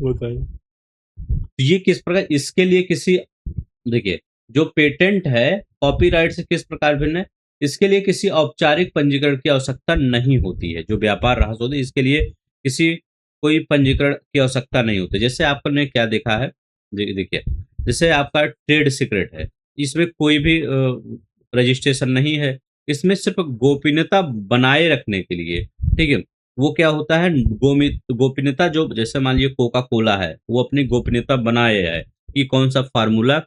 बताइए। तो ये किस प्रकार, इसके लिए किसी, देखिए, जो पेटेंट है कॉपीराइट से किस प्रकार भिन्न है, इसके लिए किसी औपचारिक पंजीकरण की आवश्यकता नहीं होती है। जो व्यापार रहस्य होते हैं, इसके लिए किसी कोई पंजीकरण की आवश्यकता नहीं होती। जैसे आपने क्या देखा है, देखिए, जैसे आपका ट्रेड सीक्रेट है, इसमें कोई भी रजिस्ट्रेशन नहीं है, इसमें सिर्फ गोपनीयता बनाए रखने के लिए, ठीक है, वो क्या होता है, गोपनीयता, जो जैसे मान लीजिए कोका कोला है, वो अपनी गोपनीयता बनाए है कि कौन सा फार्मूला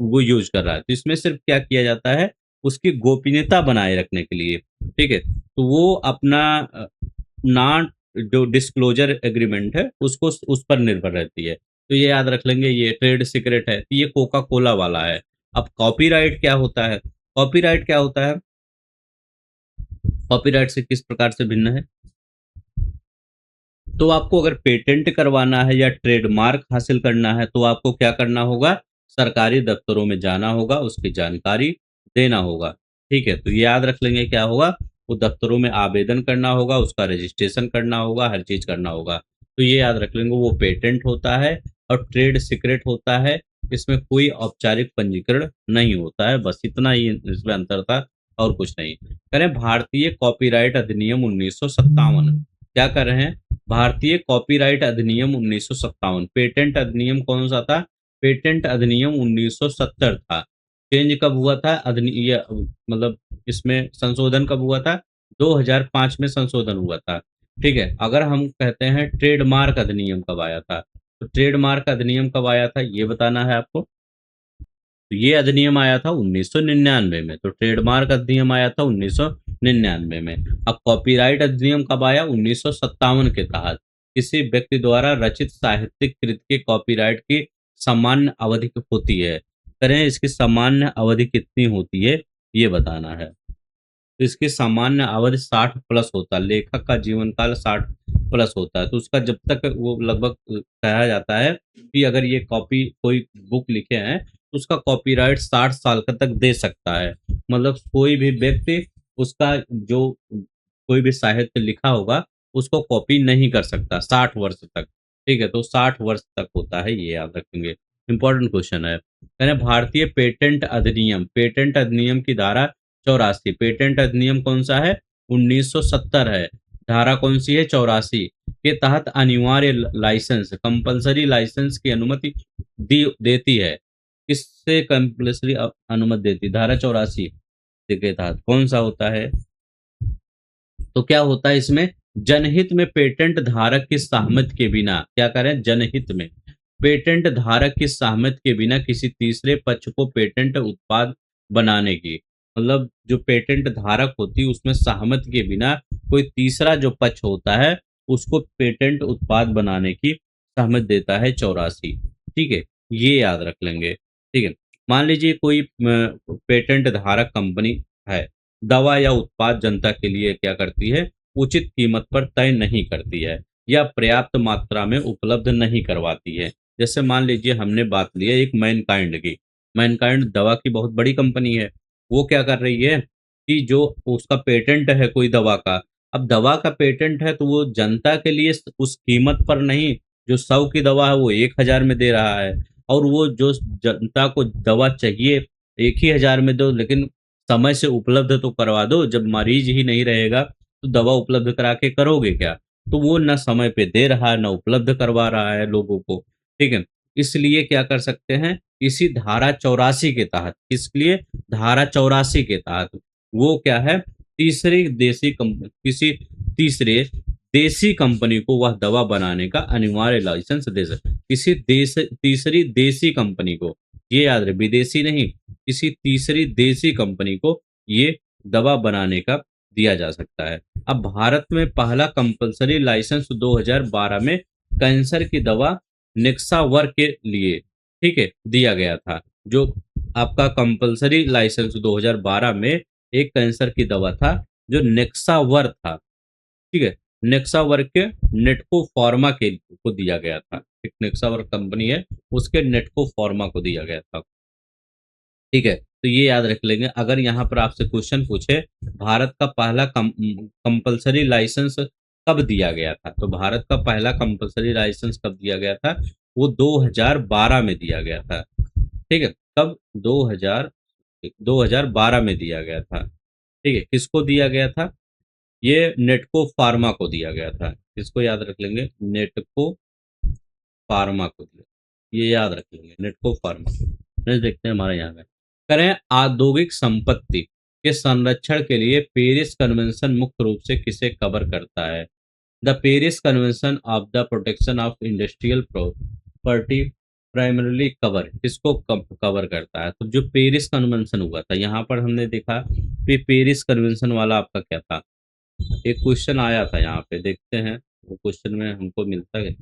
वो यूज कर रहा है, तो इसमें सिर्फ क्या किया जाता है, उसकी गोपनीयता बनाए रखने के लिए, ठीक है, तो वो अपना नॉन जो डिस्क्लोजर एग्रीमेंट है उसको उस पर निर्भर रहती है। तो ये याद रख लेंगे, ये ट्रेड सीक्रेट है, तो ये कोका कोला वाला है। अब कॉपीराइट क्या होता है, कॉपीराइट क्या होता है, कॉपीराइट से किस प्रकार से भिन्न है, तो आपको अगर पेटेंट करवाना है या ट्रेडमार्क हासिल करना है तो आपको क्या करना होगा, सरकारी दफ्तरों में जाना होगा, उसकी जानकारी देना होगा, ठीक है, तो ये याद रख लेंगे क्या होगा, वो दफ्तरों में आवेदन करना होगा, उसका रजिस्ट्रेशन करना होगा, हर चीज करना होगा, तो ये याद रख लेंगे, वो पेटेंट होता है और ट्रेड सीक्रेट होता है, इसमें कोई औपचारिक पंजीकरण नहीं होता है, बस इतना ही इसमें अंतर था और कुछ नहीं। करें भारतीय कॉपीराइट अधिनियम 1957, क्या कर रहे हैं, भारतीय कॉपीराइट अधिनियम 1957, पेटेंट अधिनियम कौन सा था, पेटेंट अधिनियम 1970 था। चेंज कब हुआ था, मतलब इसमें संशोधन कब हुआ था, 2005 में संशोधन हुआ था, ठीक है। अगर हम कहते हैं ट्रेडमार्क अधिनियम कब आया था, तो ट्रेडमार्क अधिनियम कब आया था ये बताना है आपको, तो ये अधिनियम आया था 1999 में, तो ट्रेडमार्क अधिनियम आया था 1999 में। अब कॉपीराइट अधिनियम कब आया, 1957 के तहत किसी व्यक्ति द्वारा रचित साहित्यिक कृति के कॉपीराइट की सामान्य अवधि होती है, करें इसकी सामान्य अवधि कितनी होती है ये बताना है, तो इसकी सामान्य अवधि 60 प्लस होता है, लेखक का जीवन काल 60 प्लस होता है, तो उसका जब तक वो लगभग कहा जाता है कि अगर ये कॉपी कोई बुक लिखे हैं तो उसका कॉपीराइट 60 साल का तक दे सकता है, मतलब कोई भी व्यक्ति उसका जो कोई भी साहित्य लिखा होगा उसको कॉपी नहीं कर सकता 60 वर्ष तक, ठीक है, तो 60 वर्ष तक होता है, ये याद रखेंगे, इंपॉर्टेंट क्वेश्चन है। यानी भारतीय पेटेंट अधिनियम, पेटेंट अधिनियम की धारा 84, पेटेंट अधिनियम कौन सा है, 1970 है, धारा कौन सी है, 84 के तहत अनिवार्य लाइसेंस, कंपलसरी लाइसेंस की अनुमति दी देती है, किससे कंपलसरी अनुमति देती, धारा 84 के तहत कौन सा होता है, तो क्या होता है इसमें, जनहित में पेटेंट धारक की सहमति के बिना, क्या करें, जनहित में पेटेंट धारक की सहमति के बिना किसी तीसरे पक्ष को पेटेंट उत्पाद बनाने की, मतलब जो पेटेंट धारक होती है उसमें सहमति के बिना कोई तीसरा जो पक्ष होता है उसको पेटेंट उत्पाद बनाने की सहमति देता है, 84, ठीक है, ये याद रख लेंगे, ठीक है। मान लीजिए कोई पेटेंट धारक कंपनी है, दवा या उत्पाद जनता के लिए क्या करती है, उचित कीमत पर तय नहीं करती है या पर्याप्त मात्रा में उपलब्ध नहीं करवाती है, जैसे मान लीजिए हमने बात ली है एक मैनकाइंड की, मैनकाइंड दवा की बहुत बड़ी कंपनी है, वो क्या कर रही है कि जो उसका पेटेंट है कोई दवा का, अब दवा का पेटेंट है तो वो जनता के लिए उस कीमत पर नहीं, जो 100 की दवा है वो 1000 में दे रहा है, और वो जो जनता को दवा चाहिए 1000 में दो, लेकिन समय से उपलब्ध तो करवा दो, जब मरीज ही नहीं रहेगा तो दवा उपलब्ध करा के करोगे क्या, तो वो ना समय पे दे रहा है ना उपलब्ध करवा रहा है लोगों को, ठीक है, इसलिए क्या कर सकते हैं, इसी धारा 84 के तहत, किसके लिए, धारा 84 के तहत वो क्या है, किसी तीसरे देसी कंपनी को वह दवा बनाने का अनिवार्य लाइसेंस दे सकते, किसी तीसरी देसी कंपनी को, ये याद रहे, विदेशी नहीं, किसी तीसरी देसी कंपनी को ये दवा बनाने का दिया जा सकता है। अब भारत में पहला कंपलसरी लाइसेंस 2012 में कैंसर की दवा नेक्सावर के लिए, ठीक है, दिया गया था, जो आपका कंपलसरी लाइसेंस 2012 में एक कैंसर की दवा था जो नेक्सावर था, ठीक है, नेक्सावर के नेटको फार्मा के को दिया गया था, एक नेक्सावर कंपनी है उसके नेटको फार्मा को दिया गया था, ठीक है, तो ये याद रख लेंगे। अगर यहाँ पर आपसे क्वेश्चन पूछे भारत का पहला कंपलसरी लाइसेंस कब दिया गया था, तो भारत का पहला कंपलसरी लाइसेंस कब दिया गया था, वो 2012 में दिया गया था, ठीक है, कब, 2012 में दिया गया था, ठीक है, किसको दिया गया था, ये नेटको फार्मा को दिया गया था, किसको याद रख लेंगे, नेटको फार्मा को दिया, ये याद रख लेंगे, नेटको फार्मा। नेक्स्ट देखते हैं हमारे यहाँ में, करें औद्योगिक संपत्ति, के संरक्षण के लिए पेरिस कन्वेंशन मुख्य रूप से किसे कवर करता है? The Paris convention of the protection of industrial property primarily cover किसको कवर करता है? तो जो पेरिस कन्वेंशन हुआ था, यहाँ पर हमने देखा कि पेरिस कन्वेंशन वाला आपका क्या था, एक क्वेश्चन आया था यहाँ पे, देखते हैं वो क्वेश्चन में हमको मिलता है।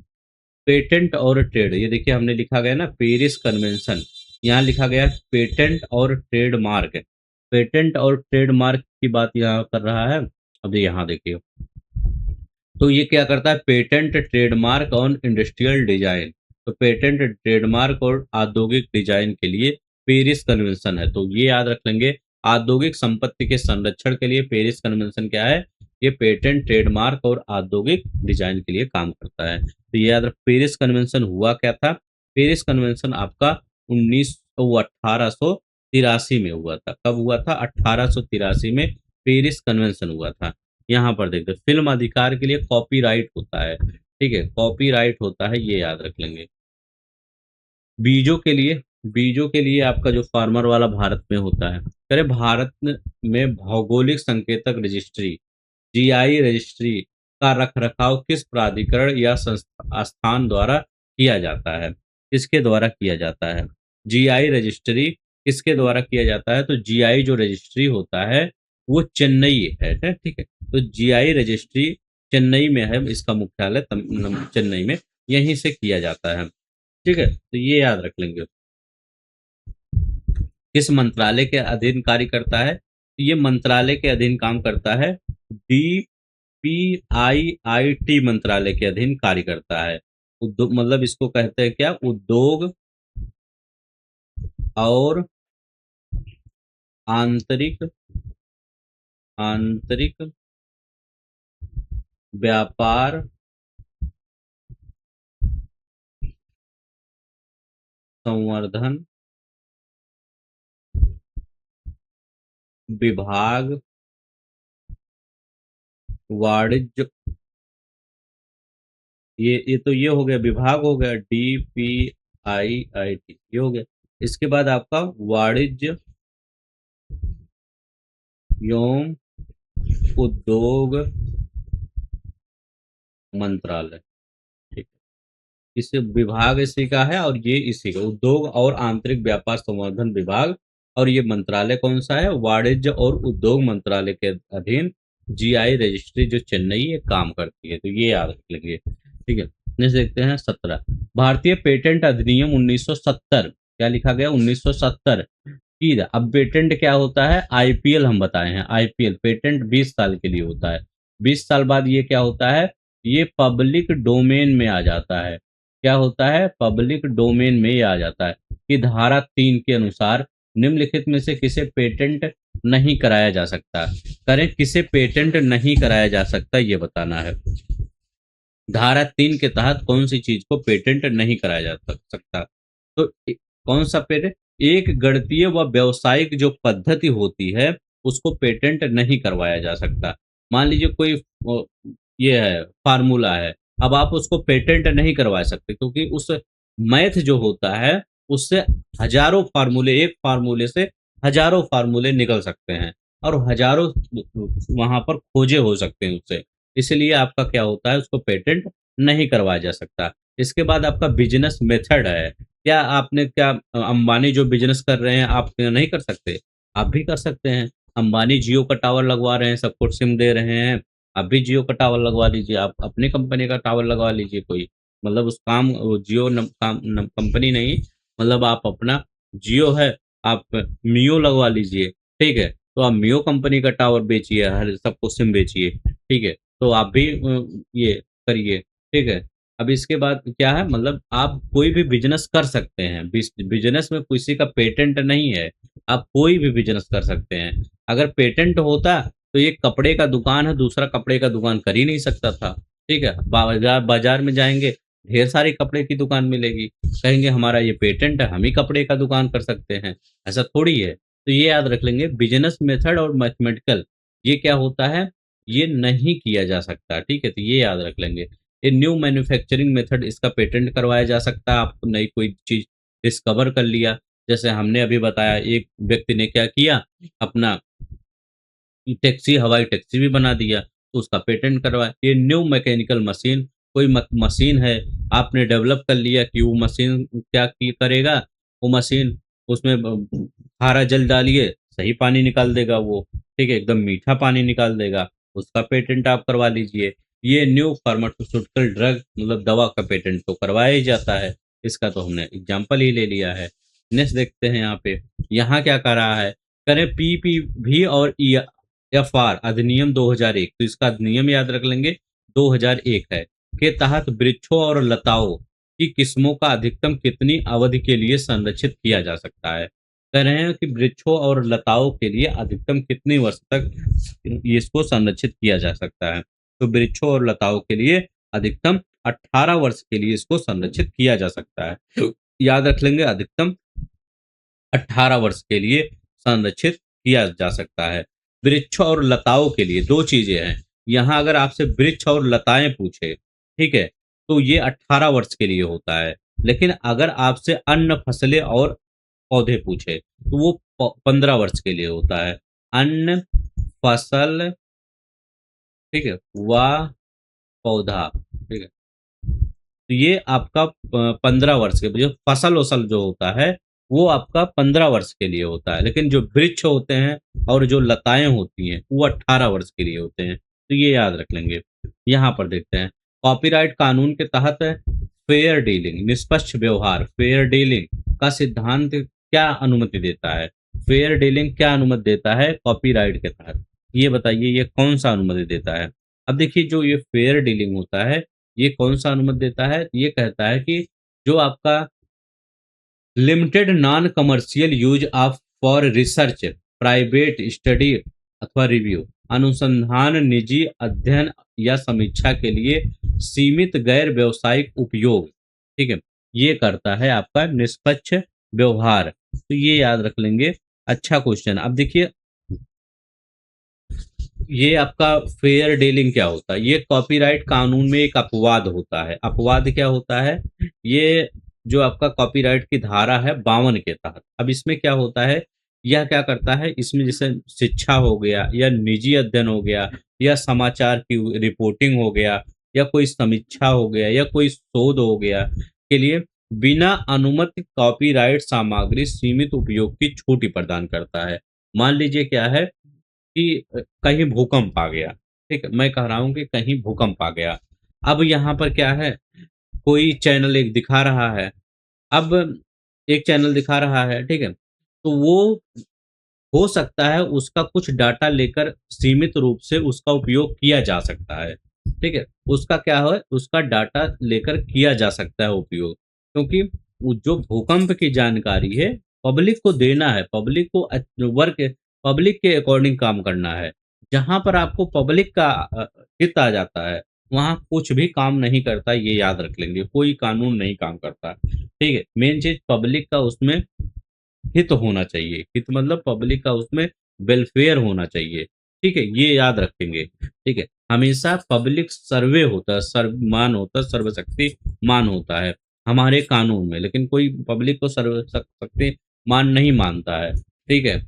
पेटेंट और ट्रेड, ये देखिए हमने लिखा गया ना पेरिस कन्वेंशन, यहाँ लिखा गया पेटेंट और ट्रेडमार्क। पेटेंट और ट्रेडमार्क की बात यहाँ कर रहा है। अब यहाँ देखिए, तो ये क्या करता है, patent trademark on industrial design. तो पेटेंट ट्रेडमार्क और औद्योगिक डिजाइन के लिए पेरिस कन्वेंशन है, तो ये याद रख लेंगे। औद्योगिक संपत्ति के संरक्षण के लिए पेरिस कन्वेंशन क्या है, ये पेटेंट ट्रेडमार्क और औद्योगिक डिजाइन के लिए काम करता है। तो ये याद रख, पेरिस कन्वेंशन हुआ क्या था, पेरिस कन्वेंशन आपका 1883 में हुआ था। कब हुआ था? 1883 में पेरिस कन्वेंशन हुआ था। यहाँ पर देखते, फिल्म अधिकार के लिए कॉपीराइट होता है, ठीक है, कॉपीराइट होता है, ये याद रख लेंगे। बीजों के लिए, बीजों के लिए आपका जो फार्मर वाला भारत में होता है, अरे भारत में भौगोलिक संकेतक रजिस्ट्री, जीआई रजिस्ट्री का रख रखाव किस प्राधिकरण या संस्थान द्वारा किया जाता है? किसके द्वारा किया जाता है? जीआई रजिस्ट्री किसके द्वारा किया जाता है? तो जीआई जो रजिस्ट्री होता है वो चेन्नई है, ठीक है। तो जीआई रजिस्ट्री चेन्नई में है, इसका मुख्यालय चेन्नई में, यहीं से किया जाता है, ठीक है। तो ये याद रख लेंगे। किस मंत्रालय के अधीन कार्य करता है? तो ये मंत्रालय के अधीन काम करता है, डीपीआईआईटी मंत्रालय के अधीन कार्य करता है। उद्योग मतलब इसको कहते हैं क्या, उद्योग और आंतरिक आंतरिक व्यापार संवर्धन विभाग, वाणिज्य, ये तो ये हो गया, विभाग हो गया, डीपीआईआईटी ये हो गया। इसके बाद आपका वाणिज्य एवं उद्योग मंत्रालय, ठीक है। इसे विभाग इसी का है और ये इसी का, उद्योग और आंतरिक व्यापार संवर्धन विभाग, और ये मंत्रालय कौन सा है, वाणिज्य और उद्योग मंत्रालय के अधीन जीआई रजिस्ट्री जो चेन्नई है काम करती है। तो ये याद रख लेंगे, ठीक है। नेक्स्ट देखते हैं 17, भारतीय पेटेंट अधिनियम 1970, क्या लिखा गया 1970 की। अब पेटेंट क्या होता है, आईपीएल हम बताए हैं, आईपीएल पेटेंट 20 साल के लिए होता है। 20 साल बाद ये क्या होता है, ये पब्लिक डोमेन में आ जाता है। क्या होता है, पब्लिक डोमेन में ये आ जाता है कि धारा 3 के अनुसार निम्नलिखित में से किसे पेटेंट नहीं कराया जा सकता। करें, किसे पेटेंट नहीं कराया जा सकता ये बताना है। धारा 3 के तहत कौन सी चीज को पेटेंट नहीं कराया जा सकता? तो कौन सा पेटेंट, एक गणितीय व व्यावसायिक जो पद्धति होती है उसको पेटेंट नहीं करवाया जा सकता। मान लीजिए कोई ये है फार्मूला है, अब आप उसको पेटेंट नहीं करवा सकते क्योंकि उस मैथ जो होता है उससे हजारों फार्मूले, एक फार्मूले से हजारों फार्मूले निकल सकते हैं और हजारों वहां पर खोजे हो सकते हैं उससे, इसलिए आपका क्या होता है, उसको पेटेंट नहीं करवाया जा सकता। इसके बाद आपका बिजनेस मेथड है, क्या आपने क्या अंबानी जो बिजनेस कर रहे हैं आप नहीं कर सकते? आप भी कर सकते हैं। अंबानी जियो का टावर लगवा रहे हैं, सबको सिम दे रहे हैं, आप भी जियो का टावर लगवा लीजिए, आप अपनी कंपनी का टावर लगवा लीजिए कोई, मतलब उस काम जियो कंपनी नहीं, मतलब आप अपना जियो है, आप मियो लगवा लीजिए, ठीक है। तो आप मियो कंपनी का टावर बेचिए, हर सबको सिम बेचिए, ठीक है। तो आप भी ये करिए, ठीक है। अब इसके बाद क्या है, मतलब आप कोई भी बिजनेस कर सकते हैं, बिजनेस में किसी का पेटेंट नहीं है, आप कोई भी बिजनेस कर सकते हैं। अगर पेटेंट होता तो ये कपड़े का दुकान है, दूसरा कपड़े का दुकान कर ही नहीं सकता था, ठीक है। बाजार बाजार में जाएंगे, ढेर सारी कपड़े की दुकान मिलेगी, कहेंगे हमारा ये पेटेंट है, हम ही कपड़े का दुकान कर सकते हैं, ऐसा थोड़ी है। तो ये याद रख लेंगे, बिजनेस मेथड और मैथमेटिकल ये क्या होता है, ये नहीं किया जा सकता, ठीक है। तो ये याद रख लेंगे। ये न्यू मैन्युफैक्चरिंग मेथड, इसका पेटेंट करवाया जा सकता है, आपको नई कोई चीज डिस्कवर कर लिया, जैसे हमने अभी बताया, एक व्यक्ति ने क्या किया, अपना टैक्सी, हवाई टैक्सी भी बना दिया, तो उसका पेटेंट करवाया। ये न्यू मैकेनिकल मशीन, कोई मशीन है, आपने डेवलप कर लिया कि वो मशीन क्या करेगा, वो मशीन उसमें खारा जल डालिए, सही पानी निकाल देगा वो, ठीक है, एकदम मीठा पानी निकाल देगा, उसका पेटेंट आप करवा लीजिए। ये न्यू फार्मास्यूटिकल ड्रग, मतलब दवा का पेटेंट तो करवाया ही जाता है, इसका तो हमने एग्जाम्पल ही ले लिया है। नेक्स्ट देखते हैं यहाँ पे, यहाँ क्या कर रहा है, करें पीपीवी और एफआर अधिनियम 2001, तो इसका अधिनियम याद रख लेंगे 2001 है, के तहत वृक्षों और लताओं की किस्मों का अधिकतम कितनी अवधि के लिए संरक्षित किया जा सकता है। कह रहे हैं कि वृक्षों और लताओं के लिए अधिकतम कितने वर्ष तक इसको संरक्षित किया जा सकता है। तो वृक्षों और लताओं के लिए अधिकतम 18 वर्ष के लिए इसको संरक्षित किया जा सकता है। तो याद रख लेंगे, अधिकतम 18 वर्ष के लिए संरक्षित किया जा सकता है। वृक्ष और लताओं के लिए दो चीजें हैं, यहाँ अगर आपसे वृक्ष और लताएं पूछे, ठीक है, तो ये 18 वर्ष के लिए होता है। लेकिन अगर आपसे अन्न फसलें और पौधे पूछे, तो वो 15 वर्ष के लिए होता है। अन्न, फसल, ठीक है, व पौधा, ठीक है, तो ये आपका 15 वर्ष के, जो फसल वसल जो होता है वो आपका 15 वर्ष के लिए होता है। लेकिन जो वृक्ष होते हैं और जो लताएं होती हैं वो 18 वर्ष के लिए होते हैं, तो ये याद रख लेंगे। यहाँ पर देखते हैं, कॉपीराइट कानून के तहत फेयर डीलिंग, निष्पक्ष व्यवहार, फेयर डीलिंग का सिद्धांत क्या अनुमति देता है। फेयर डीलिंग क्या अनुमति देता है कॉपीराइट के तहत, ये बताइए, ये कौन सा अनुमति देता है। अब देखिए, जो ये फेयर डीलिंग होता है, ये कौन सा अनुमति देता है, ये कहता है कि जो आपका limited non commercial use of for research, private study अथवा रिव्यू, अनुसंधान, निजी अध्ययन या समीक्षा के लिए सीमित गैर व्यावसायिक उपयोग, ठीक है, ये करता है आपका निष्पक्ष व्यवहार। तो ये याद रख लेंगे। अच्छा क्वेश्चन। अब देखिए, ये आपका फेयर डीलिंग क्या होता है, ये कॉपीराइट कानून में एक अपवाद होता है। अपवाद क्या होता है, ये जो आपका कॉपीराइट की धारा है 52 के तहत, अब इसमें क्या होता है, यह क्या करता है, इसमें जैसे शिक्षा हो गया या निजी अध्ययन हो गया या समाचार की रिपोर्टिंग हो गया या कोई समीक्षा हो गया या कोई शोध हो गया के लिए बिना अनुमति कॉपीराइट सामग्री सीमित उपयोग की छूट प्रदान करता है। मान लीजिए क्या है कि कहीं भूकंप आ गया, ठीक है, मैं कह रहा हूँ कि कहीं भूकंप आ गया, अब यहाँ पर क्या है, कोई चैनल एक दिखा रहा है, अब एक चैनल दिखा रहा है, ठीक है, तो वो हो सकता है उसका कुछ डाटा लेकर सीमित रूप से उसका उपयोग किया जा सकता है, ठीक है, उसका क्या है, उसका डाटा लेकर किया जा सकता है उपयोग, क्योंकि जो भूकंप की जानकारी है पब्लिक को देना है, पब्लिक को वर्क, पब्लिक के अकॉर्डिंग काम करना है। जहां पर आपको पब्लिक का हित आ जाता है, वहां कुछ भी काम नहीं करता, ये याद रख लेंगे, कोई कानून नहीं काम करता, ठीक है। मेन चीज पब्लिक का उसमें हित होना चाहिए, हित मतलब पब्लिक का उसमें वेलफेयर होना चाहिए, ठीक है, ये याद रखेंगे, ठीक है। हमेशा पब्लिक सर्वे होता है, सर्वमान होता है, सर्वशक्ति मान होता है हमारे कानून में, लेकिन कोई पब्लिक को सर्वशक्ति मान नहीं मानता है, ठीक है।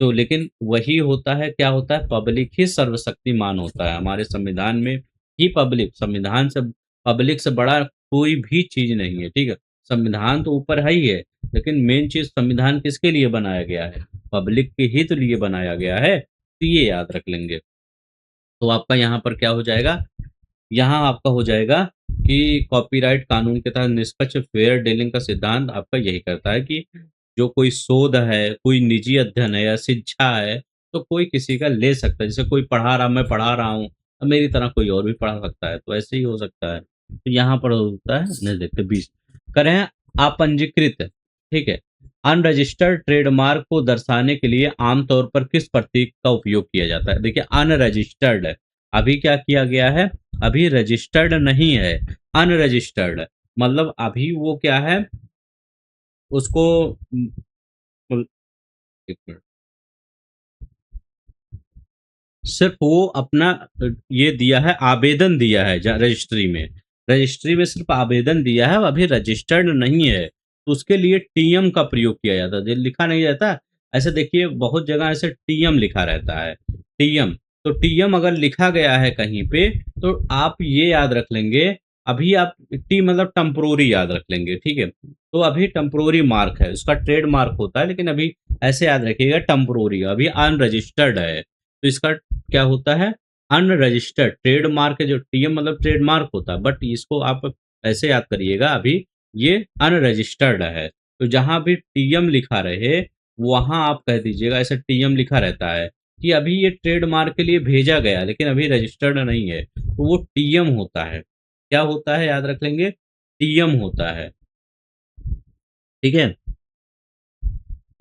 तो लेकिन वही होता है, क्या होता है, पब्लिक ही सर्वशक्तिमान होता है हमारे संविधान में, ही पब्लिक, संविधान से पब्लिक से बड़ा कोई भी चीज नहीं है, ठीक है। संविधान तो ऊपर है ही है, लेकिन मेन चीज संविधान किसके लिए बनाया गया है, पब्लिक के हित लिए बनाया गया है, तो ये याद रख लेंगे। तो आपका यहाँ पर क्या हो जाएगा, यहाँ आपका हो जाएगा कि कॉपीराइट कानून के तहत निष्पक्ष फेयर डीलिंग का सिद्धांत आपका यही करता है कि जो कोई शोध है, कोई निजी अध्ययन है या शिक्षा है, तो कोई किसी का ले सकता है। जैसे कोई पढ़ा रहा, मैं पढ़ा रहा हूँ, तो मेरी तरह कोई और भी पढ़ा सकता है, तो ऐसे ही हो सकता है। तो यहाँ पर होता है, नहीं देखते 20 करें अपंजीकृत, ठीक है, अनरजिस्टर्ड ट्रेडमार्क को दर्शाने के लिए आमतौर पर किस प्रतीक का उपयोग किया जाता है। देखिए, अनरजिस्टर्ड है, अभी क्या किया गया है, अभी रजिस्टर्ड नहीं है, अनरजिस्टर्ड, मतलब अभी वो क्या है, उसको एक मिनट, सिर्फ वो अपना ये दिया है, आवेदन दिया है रजिस्ट्री में, रजिस्ट्री में सिर्फ आवेदन दिया है, अभी रजिस्टर्ड नहीं है, तो उसके लिए टीएम का प्रयोग किया जाता है, जो लिखा नहीं रहता। ऐसे देखिए बहुत जगह ऐसे टीएम लिखा रहता है, टीएम, तो टीएम अगर लिखा गया है कहीं पे तो आप ये याद रख लेंगे, अभी आप टी मतलब टेम्पोररी याद रख लेंगे, ठीक है। तो अभी टेम्पोररी मार्क है, उसका ट्रेड मार्क होता है, लेकिन अभी ऐसे याद रखिएगा टेम्पोररी, अभी अनरजिस्टर्ड है, तो इसका क्या होता है, अनरजिस्टर्ड ट्रेड मार्क है, जो टीएम मतलब ट्रेड मार्क होता है, बट इसको आप ऐसे याद करिएगा, अभी ये अनरजिस्टर्ड है। तो जहां भी टीएम लिखा रहे वहां आप कह दीजिएगा, ऐसा टीएम लिखा रहता है कि अभी ये ट्रेडमार्क के लिए भेजा गया लेकिन अभी रजिस्टर्ड नहीं है, तो वो टीएम होता है। क्या होता है याद रख लेंगे, टीएम होता है, ठीक है।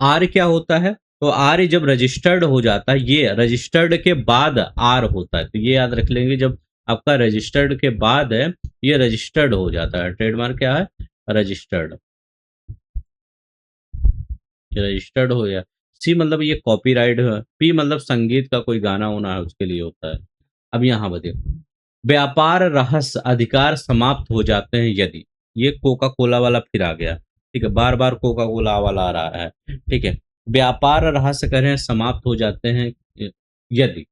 आर क्या होता है, तो आर जब रजिस्टर्ड हो जाता है, ये रजिस्टर्ड के बाद आर होता है, तो ये याद रख लेंगे, जब आपका रजिस्टर्ड के बाद है ये रजिस्टर्ड हो जाता है, ट्रेडमार्क क्या है, रजिस्टर्ड, रजिस्टर्ड हो गया। सी मतलब ये कॉपीराइट है, पी मतलब संगीत का कोई गाना होना है उसके लिए होता है। अब यहाँ बताइए, व्यापार रहस्य अधिकार समाप्त हो जाते हैं यदि, ये कोका कोला वाला फिर आ गया, ठीक है, बार बार कोका कोला वाला आ रहा है, ठीक है। व्यापार रहस्य करें समाप्त हो जाते हैं यदि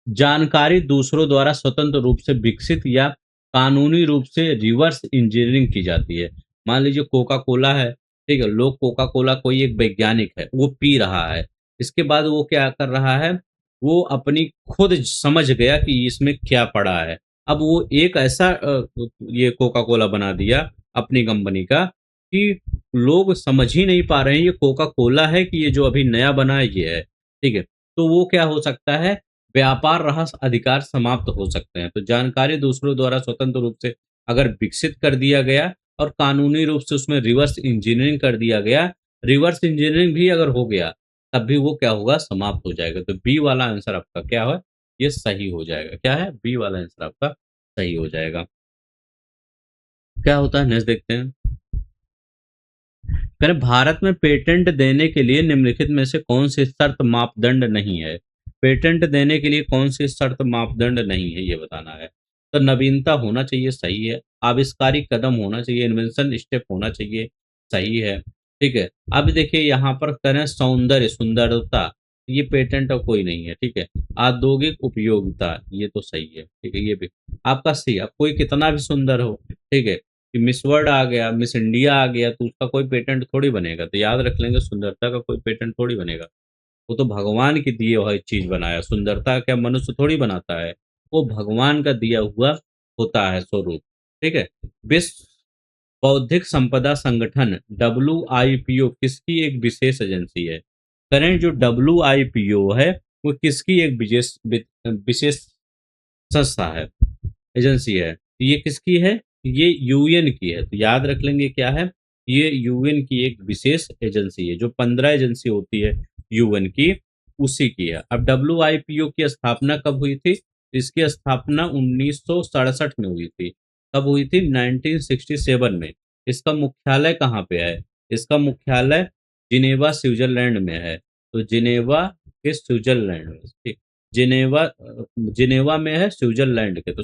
जानकारी दूसरों द्वारा स्वतंत्र रूप से विकसित या कानूनी रूप से रिवर्स इंजीनियरिंग की जाती है। मान लीजिए कोका कोला है, ठीक है, लोग कोका कोला, कोई एक वैज्ञानिक है वो पी रहा है, इसके बाद वो क्या कर रहा है, वो अपनी खुद समझ गया कि इसमें क्या पड़ा है, अब वो एक ऐसा ये कोका कोला बना दिया अपनी कंपनी का कि लोग समझ ही नहीं पा रहे हैं ये कोका कोला है कि ये जो अभी नया बना है ये है, ठीक है। तो वो क्या हो सकता है, व्यापार रहस्य अधिकार समाप्त हो सकते हैं। तो जानकारी दूसरों द्वारा स्वतंत्र रूप से अगर विकसित कर दिया गया और कानूनी रूप से उसमें रिवर्स इंजीनियरिंग कर दिया गया, रिवर्स इंजीनियरिंग भी अगर हो गया तब भी वो क्या होगा, समाप्त हो जाएगा। तो बी वाला आंसर आपका क्या है, ये सही हो जाएगा। क्या है, बी वाला आंसर आपका सही हो जाएगा। क्या होता है नेक्स्ट देखते हैं। कह रहे भारत में पेटेंट देने के लिए निम्नलिखित में से कौन सी शर्त मापदंड नहीं है, पेटेंट देने के लिए कौन सी शर्त मापदंड नहीं है ये बताना है। तो नवीनता होना चाहिए, सही है। आविष्कारिक कदम होना चाहिए, इन्वेंशन स्टेप होना चाहिए, सही है, ठीक है। अब देखिए यहाँ पर करें सौंदर्य, सुंदरता, ये पेटेंट कोई नहीं है, ठीक है। औद्योगिक उपयोगिता, ये तो सही है, ठीक है, ये भी आपका सही। अब कोई कितना भी सुंदर हो, ठीक है, कि मिस वर्ल्ड आ गया, मिस इंडिया आ गया, तो उसका कोई पेटेंट थोड़ी बनेगा। तो याद रख लेंगे, सुंदरता का कोई पेटेंट थोड़ी बनेगा, वो तो भगवान की दिए हुआ चीज बनाया। सुंदरता क्या मनुष्य थोड़ी बनाता है, वो भगवान का दिया हुआ होता है स्वरूप, ठीक है। विश्व बौद्धिक संपदा संगठन डब्ल्यू किसकी एक विशेष एजेंसी है। करेंट जो डब्ल्यू है वो किसकी एक विशेष विशेष संस्था है, एजेंसी है, तो ये किसकी है, ये यूएन की है। तो याद रख लेंगे क्या है, ये यूएन की एक विशेष एजेंसी है, जो 15 एजेंसी होती है यूएन की, उसी की है। अब डब्ल्यू की स्थापना कब हुई थी, इसकी स्थापना 1967 में हुई थी। कब हुई थी, 1967 में। इसका मुख्यालय कहाँ पे है, इसका मुख्यालय जिनेवा स्विट्जरलैंड में है। तो जिनेवा के स्विट्जरलैंड में, ठीक, जिनेवा जिनेवा में है स्विट्जरलैंड के, तो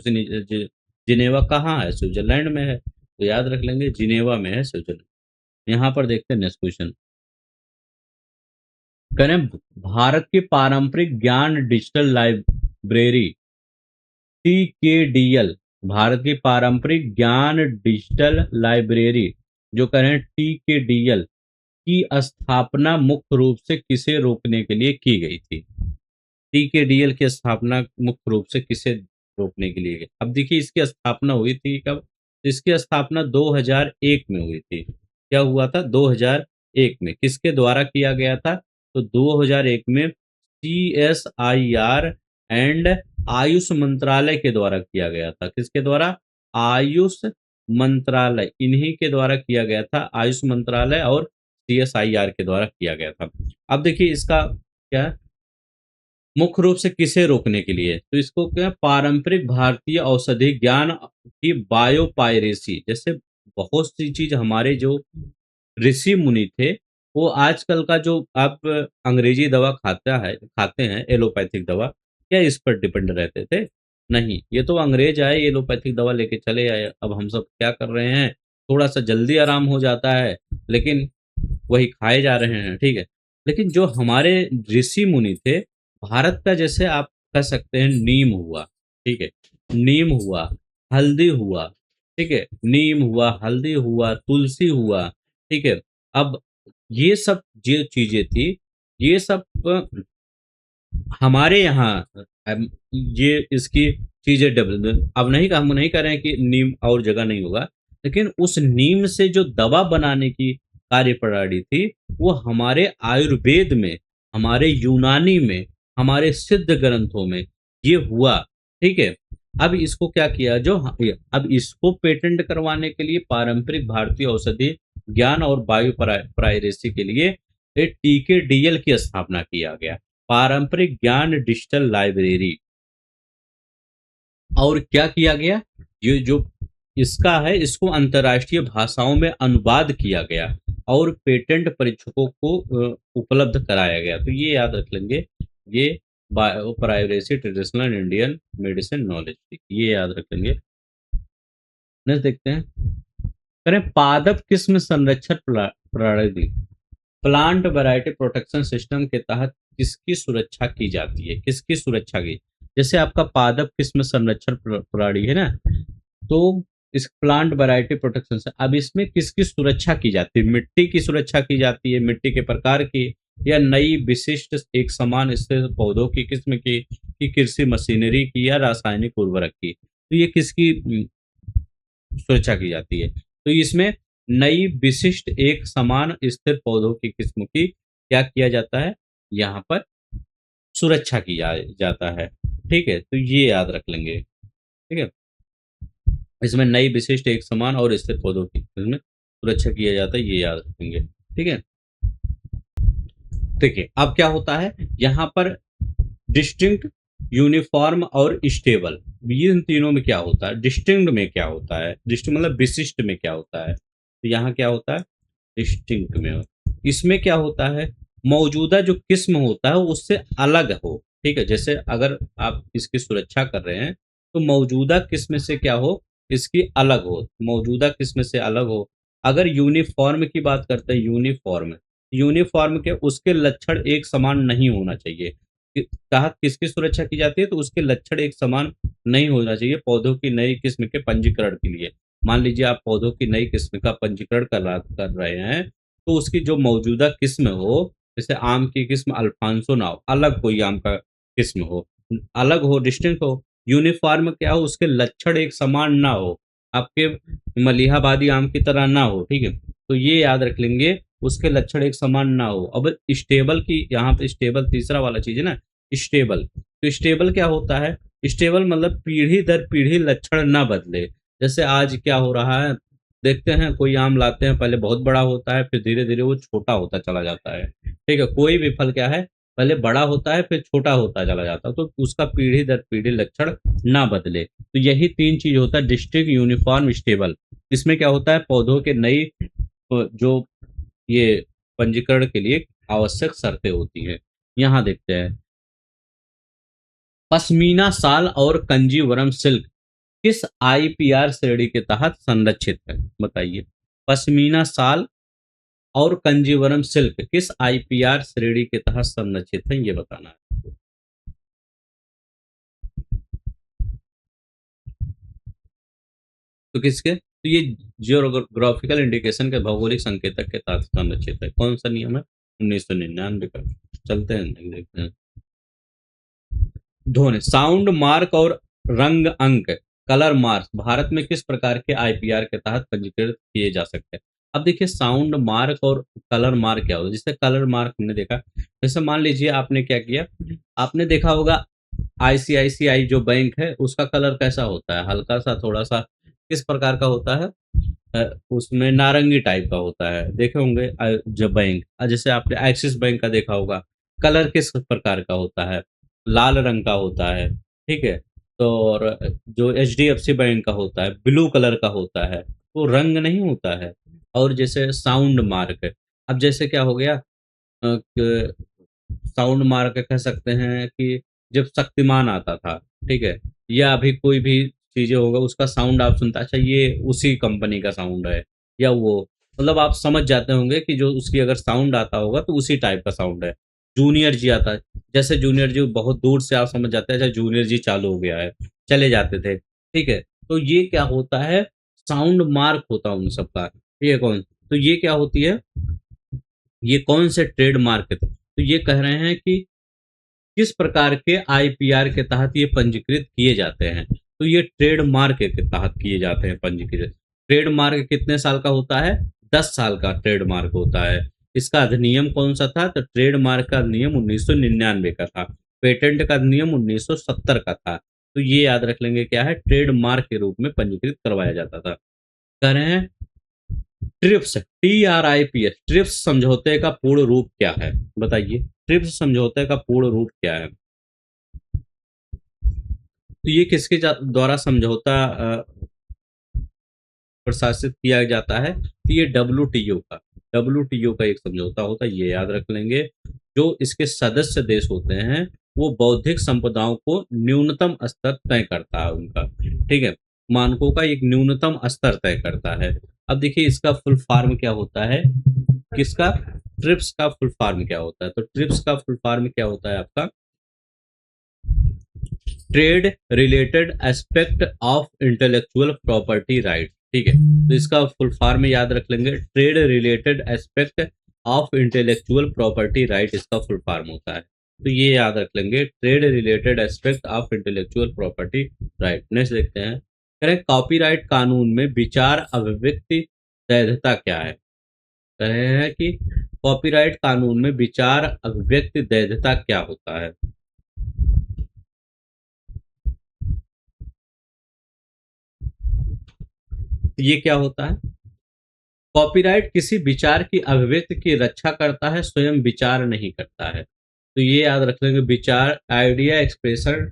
जिनेवा कहाँ है, स्विट्जरलैंड में है, तो याद रख लेंगे जिनेवा में है स्विट्जरलैंड। यहाँ पर देखते हैं नेक्स्ट क्वेश्चन। करें भारत की पारंपरिक ज्ञान डिजिटल लाइब्रेरी टीकेडीएल, भारत की पारंपरिक ज्ञान डिजिटल लाइब्रेरी जो करें टीकेडीएल की स्थापना मुख्य रूप से किसे रोकने के लिए की गई थी। टीकेडीएल की स्थापना मुख्य रूप से किसे रोकने के लिए, अब देखिए इसकी स्थापना हुई थी कब, इसकी स्थापना 2001 में हुई थी। क्या हुआ था, 2001 में किसके द्वारा किया गया था, तो 2001 में CSIR एंड आयुष मंत्रालय के द्वारा किया गया था। किसके द्वारा, आयुष मंत्रालय, इन्हीं के द्वारा किया गया था, आयुष मंत्रालय और CSIR के द्वारा किया गया था। अब देखिए इसका क्या, मुख्य रूप से किसे रोकने के लिए, तो इसको क्या, पारंपरिक भारतीय औषधि ज्ञान की बायोपायरेसी, जैसे बहुत सी चीज हमारे जो ऋषि मुनि थे, वो आजकल का जो आप अंग्रेजी दवा खाते हैं एलोपैथिक दवा, क्या इस पर डिपेंड रहते थे, नहीं, ये तो अंग्रेज आए एलोपैथिक दवा लेके चले आए। अब हम सब क्या कर रहे हैं, थोड़ा सा जल्दी आराम हो जाता है लेकिन वही खाए जा रहे हैं, ठीक है। लेकिन जो हमारे ऋषि मुनि थे, भारत का जैसे आप कह सकते हैं नीम हुआ, ठीक है, नीम हुआ, हल्दी हुआ, ठीक है, नीम हुआ, हल्दी हुआ, तुलसी हुआ, ठीक है। अब ये सब जो चीजें थी, ये सब हमारे यहाँ ये इसकी चीजें डेवलप, अब नहीं, हम नहीं कह रहे हैं कि नीम और जगह नहीं होगा, लेकिन उस नीम से जो दवा बनाने की कार्य प्रणाली थी, वो हमारे आयुर्वेद में, हमारे यूनानी में, हमारे सिद्ध ग्रंथों में ये हुआ, ठीक है। अब इसको क्या किया, जो अब इसको पेटेंट करवाने के लिए पारंपरिक भारतीय औषधि ज्ञान और वायु प्रायरेसी के लिए एक टीके की स्थापना किया गया, पारंपरिक ज्ञान डिजिटल लाइब्रेरी। और क्या किया गया, ये जो इसका है, इसको अंतर्राष्ट्रीय भाषाओं में अनुवाद किया गया और पेटेंट परीक्षकों को उपलब्ध कराया गया। तो ये याद रख लेंगे, ये privacy traditional Indian medicine knowledge, ये याद रख लेंगे। नेक्स्ट देखते हैं, करें पादप किस्म संरक्षण प्रणाली, प्लांट वैरायटी प्रोटेक्शन सिस्टम के तहत किसकी सुरक्षा की जाती है, किसकी सुरक्षा की, जैसे आपका पादप किस्म संरक्षण प्रणाली है ना, तो इस प्लांट वैरायटी प्रोटेक्शन से अब इसमें किसकी सुरक्षा की जाती है, मिट्टी की सुरक्षा की जाती है, मिट्टी के प्रकार की, या नई विशिष्ट एक समान स्थिर पौधों की किस्म की कृषि मशीनरी की, या रासायनिक उर्वरक की, तो ये किसकी सुरक्षा की जाती है, तो इसमें नई विशिष्ट एक समान स्थिर पौधों की किस्म की क्या किया जाता है, यहाँ पर सुरक्षा की जाता है, ठीक है। तो ये याद रख लेंगे, ठीक है। इसमें नई विशिष्ट एक समान और स्थिर पौधों की किस्म सुरक्षा किया जाता है, ये याद रखेंगे, ठीक है। देखिए अब क्या होता है यहाँ पर, डिस्टिंक्ट, यूनिफॉर्म और स्टेबल, ये इन तीनों में क्या होता है, डिस्टिंक्ट में क्या होता है, डिस्टिंक्ट मतलब विशिष्ट में क्या होता है, तो यहाँ क्या होता है, डिस्टिंक्ट में इसमें क्या होता है, मौजूदा जो किस्म होता है उससे अलग हो, ठीक है। जैसे अगर आप इसकी सुरक्षा कर रहे हैं तो मौजूदा किस्म से क्या हो, इसकी अलग हो, मौजूदा किस्म से अलग हो। अगर यूनिफॉर्म की बात करते हैं, यूनिफॉर्म, यूनिफॉर्म के उसके लक्षण एक समान नहीं होना चाहिए, तहत किसकी सुरक्षा की जाती है, तो उसके लक्षण एक समान नहीं होना चाहिए पौधों की नई किस्म के पंजीकरण के लिए। मान लीजिए आप पौधों की नई किस्म का पंजीकरण कर रहे हैं, तो उसकी जो मौजूदा किस्म हो, जैसे आम की किस्म अल्फांसो ना हो, अलग कोई आम का किस्म हो, अलग हो, डिस्टिंक्ट हो। यूनिफॉर्म क्या हो, उसके लक्षण एक समान ना हो, आपके मलिहाबादी आम की तरह ना हो, ठीक है। तो ये याद रख लेंगे, उसके लक्षण एक समान ना हो। अब स्टेबल की, यहाँ पे स्टेबल तीसरा वाला चीज है ना, स्टेबल, तो स्टेबल क्या होता है, स्टेबल मतलब पीढ़ी दर पीढ़ी लक्षण ना बदले। जैसे आज क्या हो रहा है, देखते हैं कोई आम लाते हैं, पहले बहुत बड़ा होता है, फिर धीरे धीरे वो छोटा होता चला जाता है, ठीक है। कोई भी फल क्या है, पहले बड़ा होता है फिर छोटा होता चला जाता है, तो उसका पीढ़ी दर पीढ़ी लक्षण ना बदले। तो यही तीन चीज होता है, डिस्ट्रिक्ट, यूनिफॉर्म, स्टेबल। इसमें क्या होता है, पौधों के नई जो ये पंजीकरण के लिए आवश्यक शर्तें होती हैं। यहाँ देखते हैं, पश्मीना शाल और कंजीवरम सिल्क किस आईपीआर श्रेणी के तहत संरक्षित है, बताइए। पश्मीना शाल और कंजीवरम सिल्क किस आईपीआर श्रेणी के तहत संरक्षित है, ये बताना है। तो किसके, तो ये जियोग्राफिकल इंडिकेशन के भौगोलिक संकेतक के तहत संरक्षित है। कौन सा नियम है, 1999 का। चलते हैं देखते हैं, ध्वनि, साउंड मार्क और रंग अंक, कलर मार्क भारत में किस प्रकार के आईपीआर के तहत पंजीकृत किए जा सकते हैं। अब देखिए साउंड मार्क और कलर मार्क क्या होता है, जैसे कलर मार्क हमने देखा, जैसे मान लीजिए आपने क्या किया, आपने देखा होगा आईसीआईसीआई जो बैंक है उसका कलर कैसा होता है, हल्का सा थोड़ा सा किस प्रकार का होता है, उसमें नारंगी टाइप का होता है, देखे होंगे। जो बैंक, जैसे आपने एक्सिस बैंक का देखा होगा, कलर किस प्रकार का होता है, लाल रंग का होता है, ठीक है। तो और जो एचडीएफसी बैंक का होता है ब्लू कलर का होता है, वो रंग नहीं होता है। और जैसे साउंड मार्क, अब जैसे क्या हो गया, साउंड मार्क कह सकते हैं कि जब शक्तिमान आता था, ठीक है, या अभी कोई भी चीजें होगा उसका साउंड आप सुनते, अच्छा ये उसी कंपनी का साउंड है, या वो, मतलब आप समझ जाते होंगे कि जो उसकी अगर साउंड आता होगा तो उसी टाइप का साउंड है। जूनियर जी आता है, जैसे जूनियर जी बहुत दूर से आप समझ जाते हैं, अच्छा जूनियर जी चालू हो गया है, चले जाते थे, ठीक है? तो ये क्या होता है, साउंड मार्क होता है उन सबका। ये कौन, तो ये क्या होती है, ये कौन से ट्रेडमार्क है? तो ये कह रहे हैं कि किस प्रकार के आईपीआर के तहत ये पंजीकृत किए जाते हैं। तो ये ट्रेडमार्क के तहत किए जाते हैं पंजीकृत। ट्रेडमार्क कितने साल का होता है? 10 साल का ट्रेडमार्क होता है। इसका अधिनियम कौन सा था? तो ट्रेडमार्क का अधिनियम 1999 का था। पेटेंट का अधिनियम 1970 का था। तो ये याद रख लेंगे, क्या है, ट्रेडमार्क के रूप में पंजीकृत करवाया जाता था। कह रहे हैं ट्रिप्स, TRIPS, ट्रिप्स समझौते का पूर्ण रूप क्या है? बताइए, ट्रिप्स समझौते का पूर्ण रूप क्या है? तो ये किसके द्वारा समझौता प्रशासित किया जाता है? तो ये WTO का एक समझौता होता है, ये याद रख लेंगे। जो इसके सदस्य देश होते हैं, वो बौद्धिक संपदाओं को न्यूनतम स्तर तय करता है उनका, ठीक है, मानकों का एक न्यूनतम स्तर तय करता है। अब देखिए इसका फुल फॉर्म क्या होता है, किसका, ट्रिप्स का फुल फॉर्म क्या होता है? तो ट्रिप्स का फुल फॉर्म क्या होता है आपका, trade related aspect of intellectual property right, ठीक है। तो इसका फुल फॉर्म याद रख लेंगे, trade related aspect of intellectual property right, इसका फुल फॉर्म होता है। तो ये याद रख लेंगे, trade related aspect of intellectual property right. Next देखते हैं, करें कॉपीराइट कानून में विचार अभिव्यक्ति वैधता क्या है? कह रहे हैं कि कॉपीराइट कानून में विचार अभिव्यक्ति वैधता क्या होता है? ये क्या होता है? कॉपीराइट किसी विचार की अभिव्यक्ति की रक्षा करता है, स्वयं विचार नहीं करता है। तो ये याद रख लेंगे, विचार, आइडिया, एक्सप्रेशन,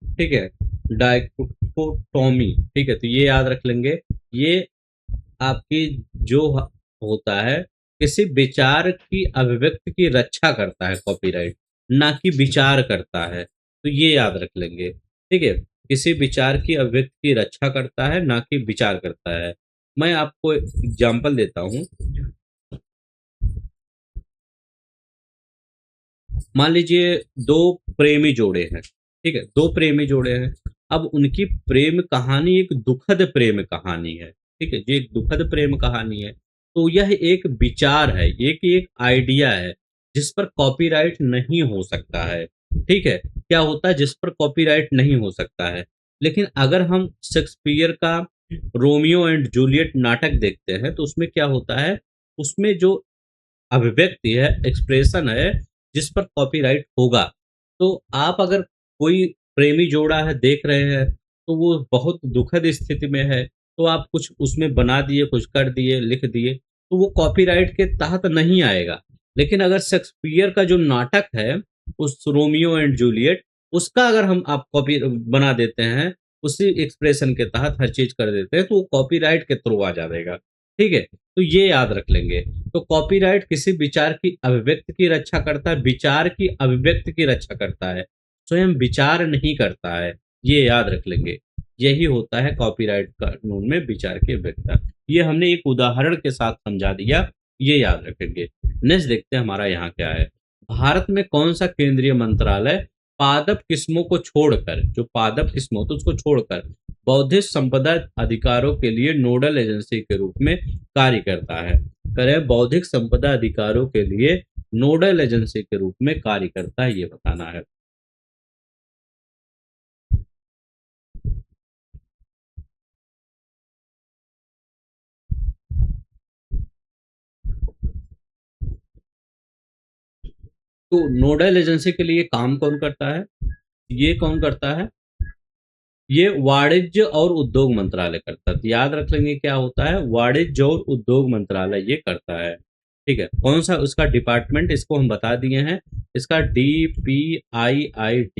ठीक है, डाइकोटोमी, ठीक है। तो ये याद रख लेंगे, ये आपकी जो होता है, किसी विचार की अभिव्यक्ति की रक्षा करता है कॉपीराइट, ना कि विचार करता है। तो ये याद रख लेंगे, ठीक है, किसी विचार की अभिव्यक्ति की रक्षा करता है, ना कि विचार करता है। मैं आपको एग्जाम्पल देता हूँ। मान लीजिए दो प्रेमी जोड़े हैं, ठीक है, दो प्रेमी जोड़े हैं। अब उनकी प्रेम कहानी एक दुखद प्रेम कहानी है, ठीक है, जो एक दुखद प्रेम कहानी है। तो यह एक विचार है, एक आइडिया है, जिस पर कॉपीराइट नहीं हो सकता है, ठीक है। क्या होता है जिस पर कॉपीराइट नहीं हो सकता है? लेकिन अगर हम शेक्सपियर का रोमियो एंड जूलियट नाटक देखते हैं, तो उसमें क्या होता है, उसमें जो अभिव्यक्ति है, एक्सप्रेशन है, जिस पर कॉपीराइट होगा। तो आप अगर कोई प्रेमी जोड़ा है देख रहे हैं, तो वो बहुत दुखद स्थिति में है, तो आप कुछ उसमें बना दिए, कुछ कर दिए, लिख दिए, तो वो कॉपीराइट के तहत नहीं आएगा। लेकिन अगर शेक्सपियर का जो नाटक है, उस रोमियो एंड जूलियट, उसका अगर हम आप कॉपी बना देते हैं, उसी एक्सप्रेशन के तहत हर चीज कर देते हैं, तो वो कॉपीराइट के थ्रू आ जाएगा, ठीक है। तो ये याद रख लेंगे। तो कॉपीराइट किसी विचार की अभिव्यक्ति की रक्षा करता है, विचार की अभिव्यक्ति की रक्षा करता है, स्वयं विचार नहीं करता है। ये याद रख लेंगे, यही होता है कॉपीराइट कानून में विचार की अभिव्यक्ता। ये हमने एक उदाहरण के साथ समझा दिया, ये याद रखेंगे। नेक्स्ट देखते हैं हमारा यहाँ क्या है। भारत में कौन सा केंद्रीय मंत्रालय पादप किस्मों को छोड़कर, जो पादप किस्म होती है उसको छोड़कर बौद्धिक संपदा अधिकारों के लिए नोडल एजेंसी के रूप में कार्य करता है? करें, बौद्धिक संपदा अधिकारों के लिए नोडल एजेंसी के रूप में कार्य करता है, ये बताना है। तो नोडल एजेंसी के लिए काम कौन करता है? ये कौन करता है? ये वाणिज्य और उद्योग मंत्रालय करता है। तो याद रख लेंगे क्या होता है, वाणिज्य और उद्योग मंत्रालय ये करता है, ठीक है। कौन सा उसका डिपार्टमेंट, इसको हम बता दिए हैं, इसका DPIIT,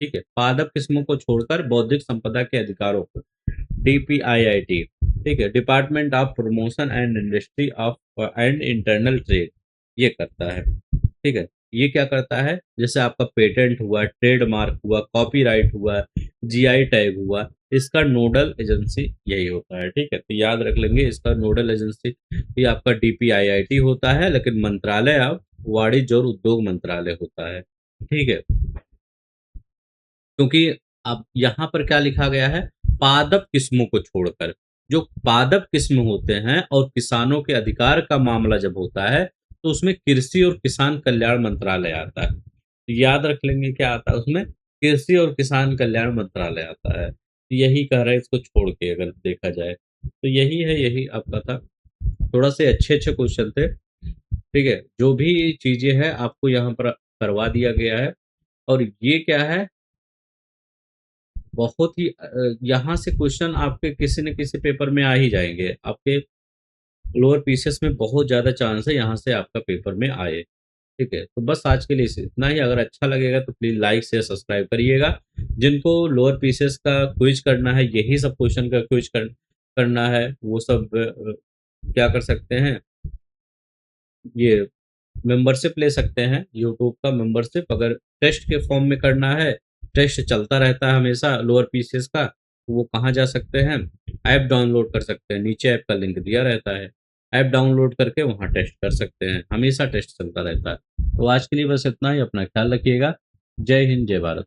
ठीक है, पादप किस्मों को छोड़कर बौद्धिक संपदा के अधिकारों को, DPIIT, ठीक है, department of promotion and industry of and internal trade, ये करता है, ठीक है। ये क्या करता है, जैसे आपका पेटेंट हुआ, ट्रेडमार्क हुआ, कॉपीराइट हुआ, GI टैग हुआ, इसका नोडल एजेंसी यही होता है, ठीक है। तो याद रख लेंगे, इसका नोडल एजेंसी ये आपका DPIIT होता है, लेकिन मंत्रालय आप वाणिज्य और उद्योग मंत्रालय होता है। ठीक है, क्योंकि अब यहाँ पर क्या लिखा गया है, पादप किस्मों को छोड़कर, जो पादप किस्म होते हैं और किसानों के अधिकार का मामला जब होता है तो उसमें कृषि और किसान कल्याण मंत्रालय आता है। तो याद रख लेंगे क्या आता है उसमें, कृषि और किसान कल्याण मंत्रालय आता है। तो यही कह रहे हैं इसको छोड़ के अगर देखा जाए तो यही है, यही आपका था। थोड़ा से अच्छे अच्छे क्वेश्चन थे। ठीक है, जो भी चीजें हैं आपको यहाँ पर करवा दिया गया है। और ये क्या है, बहुत ही यहाँ से क्वेश्चन आपके किसी न किसी पेपर में आ ही जाएंगे। आपके लोअर पीसीएस में बहुत ज़्यादा चांस है यहाँ से आपका पेपर में आए। ठीक है, तो बस आज के लिए इतना ही। अगर अच्छा लगेगा तो प्लीज़ लाइक शेयर सब्सक्राइब करिएगा। जिनको लोअर पीसीएस का क्विज करना है, यही सब क्वेश्चन का क्विज करना है, वो सब क्या कर सकते हैं, ये मेंबरशिप ले सकते हैं, यूट्यूब का मेंबरशिप। अगर टेस्ट के फॉर्म में करना है, टेस्ट चलता रहता है हमेशा लोअर पीसीएस का, तो वो कहाँ जा सकते हैं, ऐप डाउनलोड कर सकते हैं, नीचे ऐप का लिंक दिया रहता है। ऐप डाउनलोड करके वहाँ टेस्ट कर सकते हैं, हमेशा टेस्ट चलता रहता है। तो आज के लिए बस इतना ही, अपना ख्याल रखिएगा। जय हिंद, जय भारत।